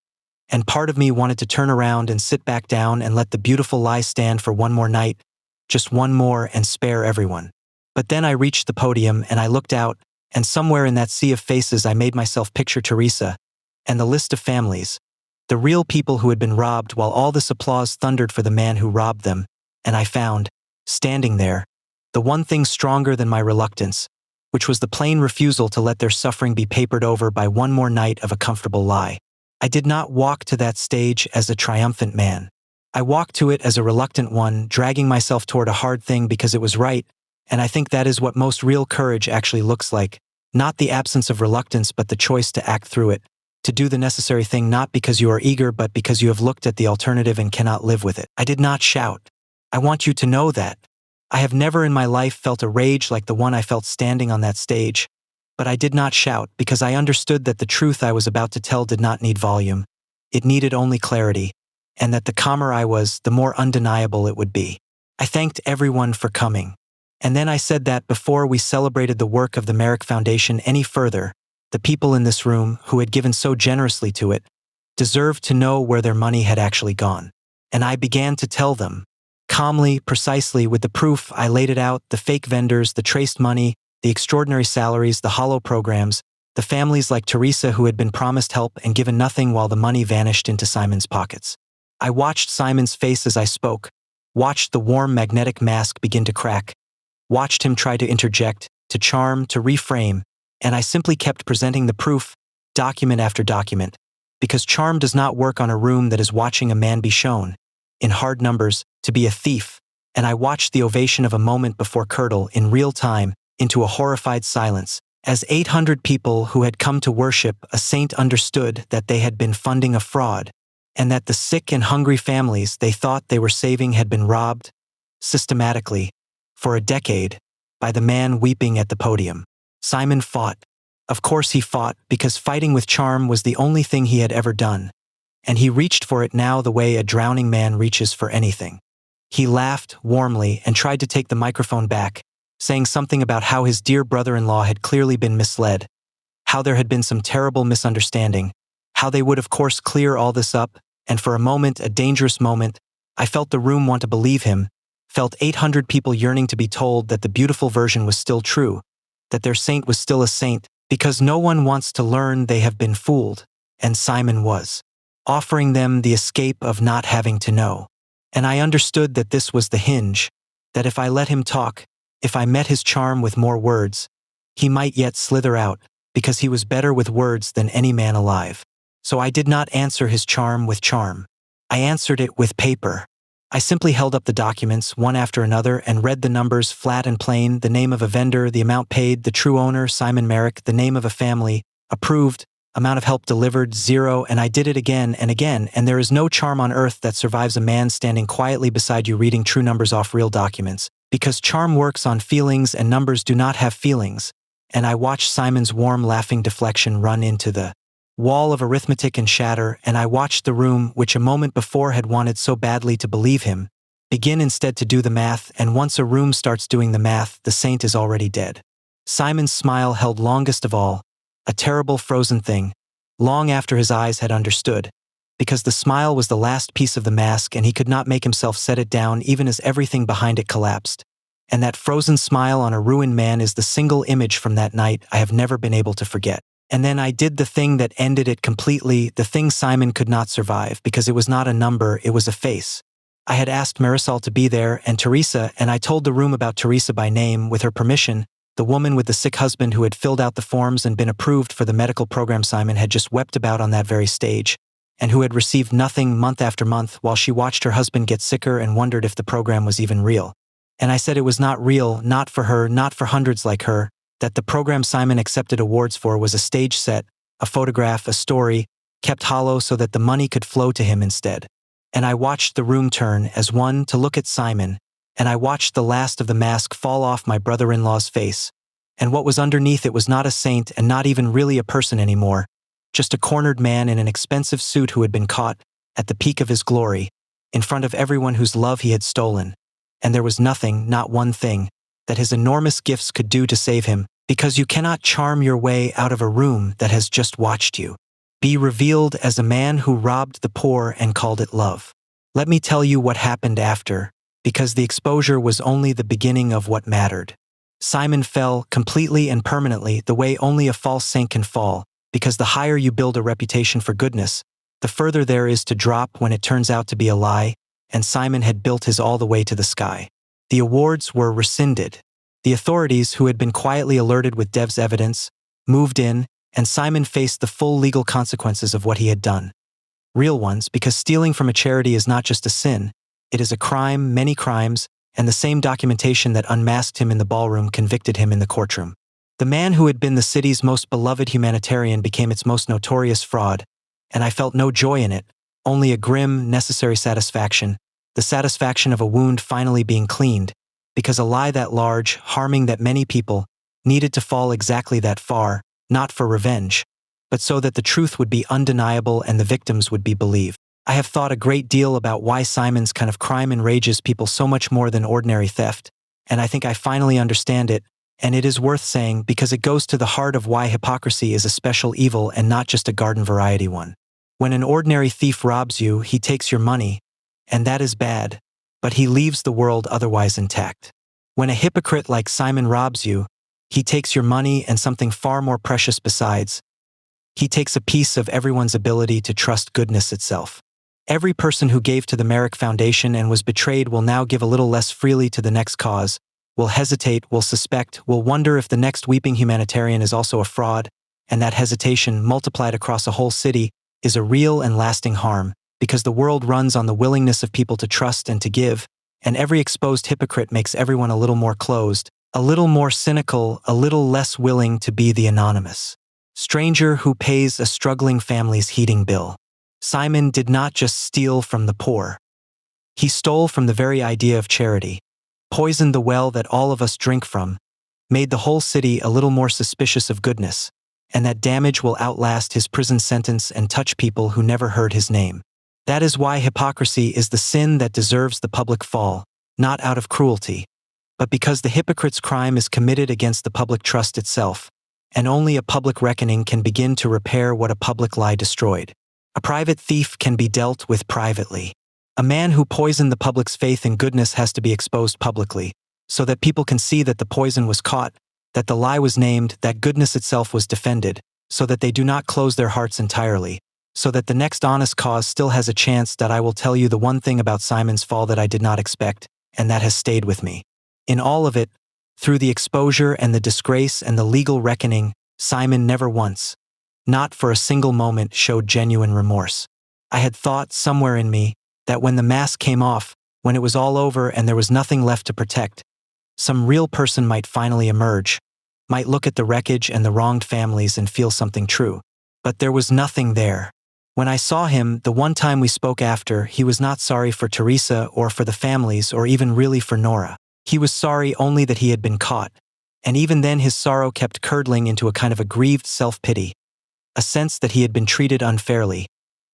and part of me wanted to turn around and sit back down and let the beautiful lie stand for one more night, just one more, and spare everyone. But then I reached the podium and I looked out, and somewhere in that sea of faces I made myself picture Teresa, and the list of families, the real people who had been robbed while all this applause thundered for the man who robbed them, and I found, standing there, the one thing stronger than my reluctance, which was the plain refusal to let their suffering be papered over by one more night of a comfortable lie. I did not walk to that stage as a triumphant man. I walked to it as a reluctant one, dragging myself toward a hard thing because it was right, and I think that is what most real courage actually looks like, not the absence of reluctance but the choice to act through it, to do the necessary thing not because you are eager but because you have looked at the alternative and cannot live with it. I did not shout. I want you to know that. I have never in my life felt a rage like the one I felt standing on that stage, but I did not shout because I understood that the truth I was about to tell did not need volume. It needed only clarity, and that the calmer I was, the more undeniable it would be. I thanked everyone for coming. And then I said that before we celebrated the work of the Merrick Foundation any further, the people in this room, who had given so generously to it, deserved to know where their money had actually gone. And I began to tell them, calmly, precisely, with the proof. I laid it out: the fake vendors, the traced money, the extraordinary salaries, the hollow programs, the families like Teresa who had been promised help and given nothing while the money vanished into Simon's pockets. I watched Simon's face as I spoke, watched the warm magnetic mask begin to crack, watched him try to interject, to charm, to reframe, and I simply kept presenting the proof, document after document, because charm does not work on a room that is watching a man be shown, in hard numbers, to be a thief, and I watched the ovation of a moment before curdle, in real time, into a horrified silence, as 800 people who had come to worship a saint understood that they had been funding a fraud, and that the sick and hungry families they thought they were saving had been robbed, systematically, for a decade, by the man weeping at the podium. Simon fought. Of course he fought, because fighting with charm was the only thing he had ever done, and he reached for it now the way a drowning man reaches for anything. He laughed warmly and tried to take the microphone back, saying something about how his dear brother-in-law had clearly been misled, how there had been some terrible misunderstanding, how they would of course clear all this up, and for a moment, a dangerous moment, I felt the room want to believe him, felt 800 people yearning to be told that the beautiful version was still true, that their saint was still a saint, because no one wants to learn they have been fooled, and Simon was, offering them the escape of not having to know. And I understood that this was the hinge, that if I let him talk, if I met his charm with more words, he might yet slither out, because he was better with words than any man alive. So I did not answer his charm with charm. I answered it with paper. I simply held up the documents, one after another, and read the numbers flat and plain: the name of a vendor, the amount paid, the true owner, Simon Merrick, the name of a family, approved, amount of help delivered, 0, and I did it again, and there is no charm on earth that survives a man standing quietly beside you reading true numbers off real documents, because charm works on feelings and numbers do not have feelings, and I watched Simon's warm laughing deflection run into the wall of arithmetic and shatter, and I watched the room, which a moment before had wanted so badly to believe him, begin instead to do the math, and once a room starts doing the math, the saint is already dead. Simon's smile held longest of all, a terrible frozen thing, long after his eyes had understood, because the smile was the last piece of the mask and he could not make himself set it down even as everything behind it collapsed. And that frozen smile on a ruined man is the single image from that night I have never been able to forget. And then I did the thing that ended it completely, the thing Simon could not survive, because it was not a number, it was a face. I had asked Marisol to be there, and Teresa, and I told the room about Teresa by name, with her permission, the woman with the sick husband who had filled out the forms and been approved for the medical program Simon had just wept about on that very stage, and who had received nothing month after month while she watched her husband get sicker and wondered if the program was even real. And I said it was not real, not for her, not for hundreds like her, that the program Simon accepted awards for was a stage set, a photograph, a story, kept hollow so that the money could flow to him instead. And I watched the room turn as one to look at Simon, and I watched the last of the mask fall off my brother-in-law's face, and what was underneath it was not a saint and not even really a person anymore, just a cornered man in an expensive suit who had been caught, at the peak of his glory, in front of everyone whose love he had stolen, and there was nothing, not one thing, that his enormous gifts could do to save him, because you cannot charm your way out of a room that has just watched you be revealed as a man who robbed the poor and called it love. Let me tell you what happened after, because the exposure was only the beginning of what mattered. Simon fell completely and permanently the way only a false saint can fall, because the higher you build a reputation for goodness, the further there is to drop when it turns out to be a lie, and Simon had built his all the way to the sky. The awards were rescinded. The authorities, who had been quietly alerted with Dev's evidence, moved in, and Simon faced the full legal consequences of what he had done. Real ones, because stealing from a charity is not just a sin, it is a crime, many crimes, and the same documentation that unmasked him in the ballroom convicted him in the courtroom. The man who had been the city's most beloved humanitarian became its most notorious fraud, and I felt no joy in it, only a grim, necessary satisfaction, the satisfaction of a wound finally being cleaned, because a lie that large, harming that many people, needed to fall exactly that far, not for revenge, but so that the truth would be undeniable and the victims would be believed. I have thought a great deal about why Simon's kind of crime enrages people so much more than ordinary theft, and I think I finally understand it, and it is worth saying because it goes to the heart of why hypocrisy is a special evil and not just a garden variety one. When an ordinary thief robs you, he takes your money, and that is bad, but he leaves the world otherwise intact. When a hypocrite like Simon robs you, he takes your money and something far more precious besides. He takes a piece of everyone's ability to trust goodness itself. Every person who gave to the Merrick Foundation and was betrayed will now give a little less freely to the next cause, will hesitate, will suspect, will wonder if the next weeping humanitarian is also a fraud, and that hesitation, multiplied across a whole city, is a real and lasting harm, because the world runs on the willingness of people to trust and to give, and every exposed hypocrite makes everyone a little more closed, a little more cynical, a little less willing to be the anonymous stranger who pays a struggling family's heating bill. Simon did not just steal from the poor. He stole from the very idea of charity, poisoned the well that all of us drink from, made the whole city a little more suspicious of goodness, and that damage will outlast his prison sentence and touch people who never heard his name. That is why hypocrisy is the sin that deserves the public fall, not out of cruelty, but because the hypocrite's crime is committed against the public trust itself, and only a public reckoning can begin to repair what a public lie destroyed. A private thief can be dealt with privately. A man who poisoned the public's faith in goodness has to be exposed publicly, so that people can see that the poison was caught, that the lie was named, that goodness itself was defended, so that they do not close their hearts entirely, so that the next honest cause still has a chance. That I will tell you the one thing about Simon's fall that I did not expect, and that has stayed with me. In all of it, through the exposure and the disgrace and the legal reckoning, Simon never once, not for a single moment, showed genuine remorse. I had thought somewhere in me that when the mask came off, when it was all over and there was nothing left to protect, some real person might finally emerge, might look at the wreckage and the wronged families and feel something true. But there was nothing there. When I saw him, the one time we spoke after, he was not sorry for Teresa or for the families or even really for Nora. He was sorry only that he had been caught, and even then his sorrow kept curdling into a kind of aggrieved self-pity, a sense that he had been treated unfairly,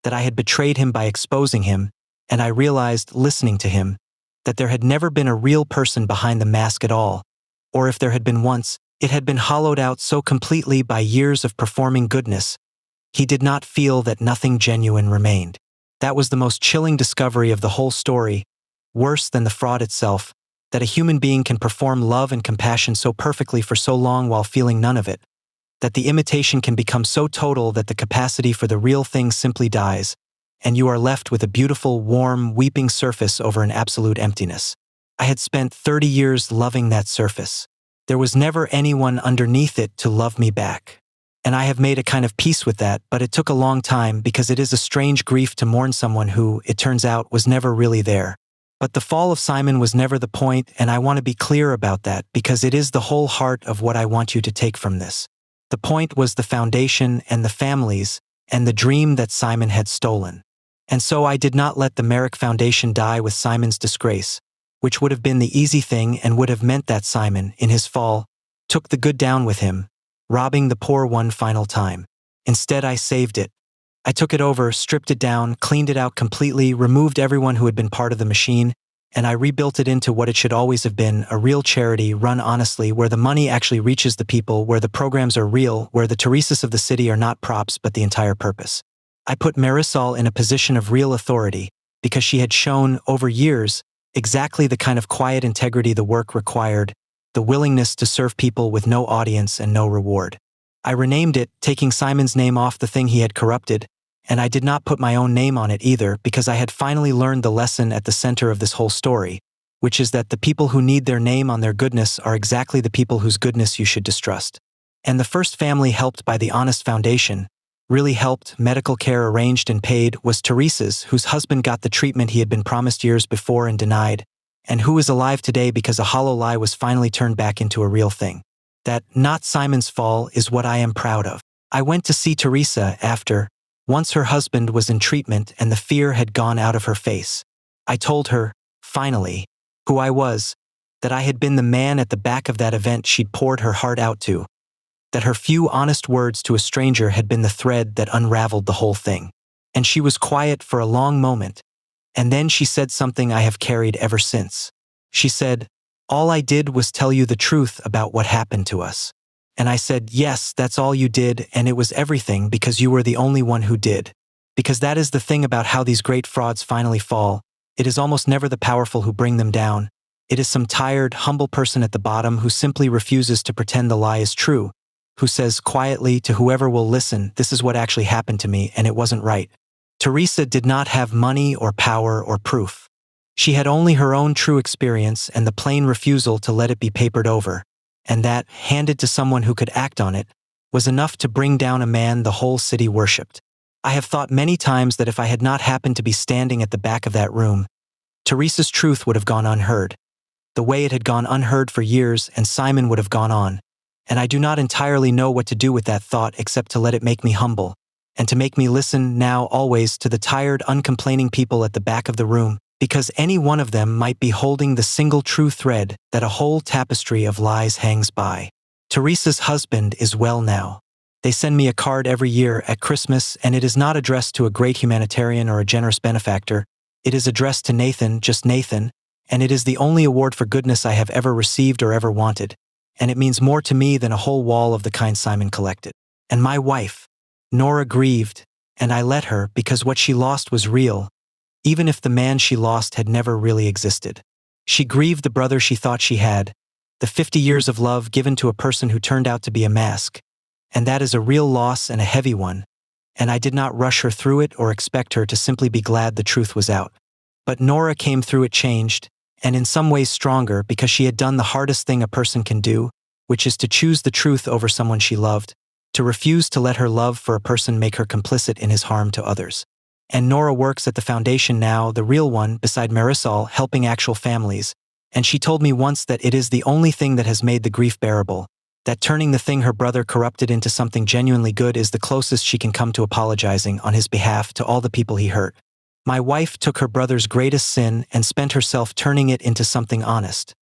that I had betrayed him by exposing him, and I realized, listening to him, that there had never been a real person behind the mask at all, or if there had been once, it had been hollowed out so completely by years of performing goodness. He did not feel that nothing genuine remained. That was the most chilling discovery of the whole story, worse than the fraud itself, that a human being can perform love and compassion so perfectly for so long while feeling none of it, that the imitation can become so total that the capacity for the real thing simply dies, and you are left with a beautiful, warm, weeping surface over an absolute emptiness. I had spent 30 years loving that surface. There was never anyone underneath it to love me back. And I have made a kind of peace with that, but it took a long time because it is a strange grief to mourn someone who, it turns out, was never really there. But the fall of Simon was never the point, and I want to be clear about that because it is the whole heart of what I want you to take from this. The point was the foundation and the families and the dream that Simon had stolen. And so I did not let the Merrick Foundation die with Simon's disgrace, which would have been the easy thing and would have meant that Simon, in his fall, took the good down with him, robbing the poor one final time. Instead, I saved it. I took it over, stripped it down, cleaned it out completely, removed everyone who had been part of the machine, and I rebuilt it into what it should always have been, a real charity run honestly, where the money actually reaches the people, where the programs are real, where the Teresas of the city are not props but the entire purpose. I put Marisol in a position of real authority because she had shown, over years, exactly the kind of quiet integrity the work required, the willingness to serve people with no audience and no reward. I renamed it, taking Simon's name off the thing he had corrupted, and I did not put my own name on it either because I had finally learned the lesson at the center of this whole story, which is that the people who need their name on their goodness are exactly the people whose goodness you should distrust. And the first family helped by the Honest Foundation, really helped, medical care arranged and paid, was Teresa's, whose husband got the treatment he had been promised years before and denied, and who is alive today because a hollow lie was finally turned back into a real thing. That, not Simon's fall, is what I am proud of. I went to see Teresa after, once her husband was in treatment and the fear had gone out of her face. I told her, finally, who I was, that I had been the man at the back of that event she'd poured her heart out to, that her few honest words to a stranger had been the thread that unraveled the whole thing. And she was quiet for a long moment, and then she said something I have carried ever since. She said, All I did was tell you the truth about what happened to us. And I said, yes, that's all you did, and it was everything because you were the only one who did. Because that is the thing about how these great frauds finally fall. It is almost never the powerful who bring them down. It is some tired, humble person at the bottom who simply refuses to pretend the lie is true, who says quietly to whoever will listen, this is what actually happened to me and it wasn't right. Teresa did not have money or power or proof. She had only her own true experience and the plain refusal to let it be papered over, and that, handed to someone who could act on it, was enough to bring down a man the whole city worshipped. I have thought many times that if I had not happened to be standing at the back of that room, Teresa's truth would have gone unheard, the way it had gone unheard for years, and Simon would have gone on. And I do not entirely know what to do with that thought except to let it make me humble, and to make me listen now always to the tired, uncomplaining people at the back of the room, because any one of them might be holding the single true thread that a whole tapestry of lies hangs by. Teresa's husband is well now. They send me a card every year at Christmas, and it is not addressed to a great humanitarian or a generous benefactor. It is addressed to Nathan, just Nathan, and it is the only award for goodness I have ever received or ever wanted, and it means more to me than a whole wall of the kind Simon collected. And my wife, Nora, grieved, and I let her because what she lost was real, even if the man she lost had never really existed. She grieved the brother she thought she had, the 50 years of love given to a person who turned out to be a mask, and that is a real loss and a heavy one, and I did not rush her through it or expect her to simply be glad the truth was out. But Nora came through it changed, and in some ways stronger because she had done the hardest thing a person can do, which is to choose the truth over someone she loved, to refuse to let her love for a person make her complicit in his harm to others. And Nora works at the foundation now, the real one, beside Marisol, helping actual families, and she told me once that it is the only thing that has made the grief bearable, that turning the thing her brother corrupted into something genuinely good is the closest she can come to apologizing on his behalf to all the people he hurt. My wife took her brother's greatest sin and spent herself turning it into something honest.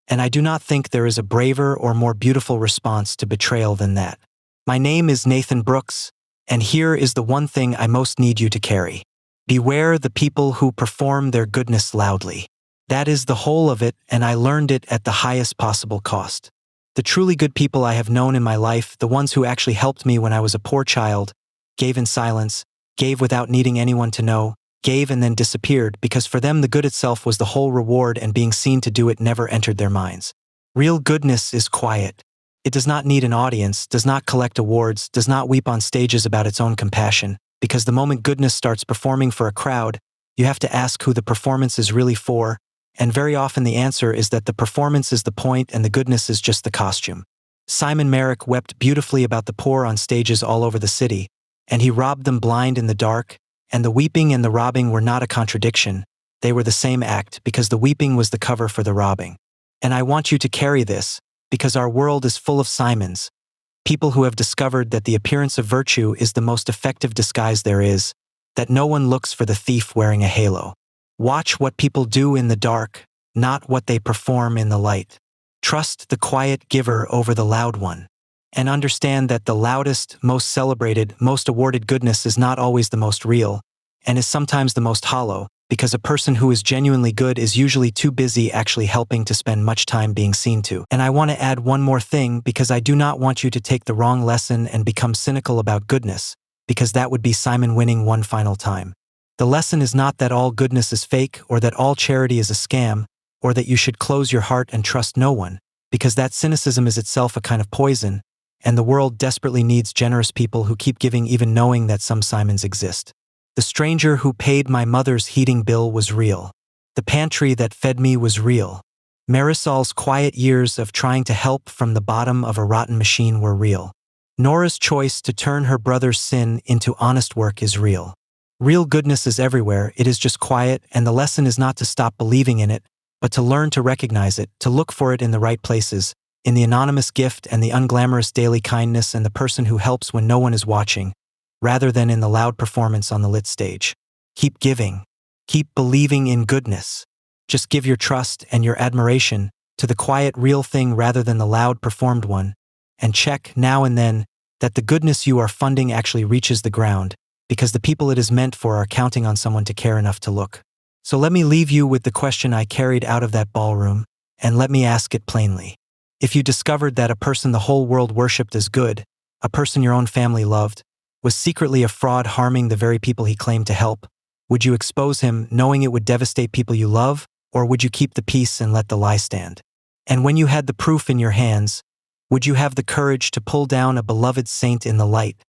And I do not think there is a braver or more beautiful response to betrayal than that. My name is Nathan Brooks, and here is the one thing I most need you to carry. Beware the people who perform their goodness loudly. That is the whole of it, and I learned it at the highest possible cost. The truly good people I have known in my life, the ones who actually helped me when I was a poor child, gave in silence, gave without needing anyone to know, gave and then disappeared because for them the good itself was the whole reward and being seen to do it never entered their minds. Real goodness is quiet. It does not need an audience, does not collect awards, does not weep on stages about its own compassion, because the moment goodness starts performing for a crowd, you have to ask who the performance is really for, and very often the answer is that the performance is the point and the goodness is just the costume. Simon Merrick wept beautifully about the poor on stages all over the city, and he robbed them blind in the dark, and the weeping and the robbing were not a contradiction, they were the same act because the weeping was the cover for the robbing. And I want you to carry this, because our world is full of Simons, people who have discovered that the appearance of virtue is the most effective disguise there is, that no one looks for the thief wearing a halo. Watch what people do in the dark, not what they perform in the light. Trust the quiet giver over the loud one. And understand that the loudest, most celebrated, most awarded goodness is not always the most real, and is sometimes the most hollow, because a person who is genuinely good is usually too busy actually helping to spend much time being seen to. And I want to add one more thing because I do not want you to take the wrong lesson and become cynical about goodness, because that would be Simon winning one final time. The lesson is not that all goodness is fake or that all charity is a scam, or that you should close your heart and trust no one, because that cynicism is itself a kind of poison, and the world desperately needs generous people who keep giving even knowing that some Simons exist. The stranger who paid my mother's heating bill was real. The pantry that fed me was real. Marisol's quiet years of trying to help from the bottom of a rotten machine were real. Nora's choice to turn her brother's sin into honest work is real. Real goodness is everywhere, it is just quiet, and the lesson is not to stop believing in it, but to learn to recognize it, to look for it in the right places, in the anonymous gift and the unglamorous daily kindness and the person who helps when no one is watching, rather than in the loud performance on the lit stage. Keep giving. Keep believing in goodness. Just give your trust and your admiration to the quiet real thing rather than the loud performed one, and check now and then that the goodness you are funding actually reaches the ground, because the people it is meant for are counting on someone to care enough to look. So let me leave you with the question I carried out of that ballroom, And let me ask it plainly. If you discovered that a person the whole world worshipped as good, a person your own family loved, was secretly a fraud harming the very people he claimed to help, would you expose him knowing it would devastate people you love, or would you keep the peace and let the lie stand? And when you had the proof in your hands, would you have the courage to pull down a beloved saint in the light,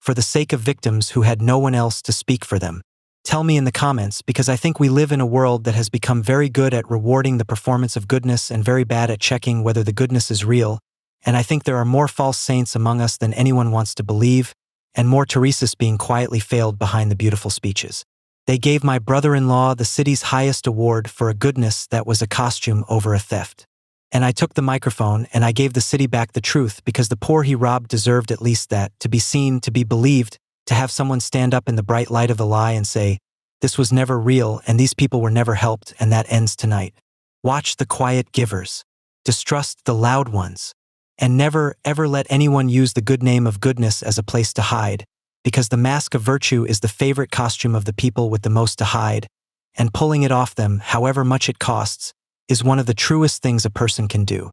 for the sake of victims who had no one else to speak for them? Tell me in the comments, because I think we live in a world that has become very good at rewarding the performance of goodness and very bad at checking whether the goodness is real, and I think there are more false saints among us than anyone wants to believe, and more Teresas being quietly failed behind the beautiful speeches. They gave my brother-in-law the city's highest award for a goodness that was a costume over a theft. And I took the microphone and I gave the city back the truth, because the poor he robbed deserved at least that, to be seen, to be believed, to have someone stand up in the bright light of the lie and say, this was never real and these people were never helped, and that ends tonight. Watch the quiet givers. Distrust the loud ones. And never, ever let anyone use the good name of goodness as a place to hide, because the mask of virtue is the favorite costume of the people with the most to hide, and pulling it off them, however much it costs, is one of the truest things a person can do.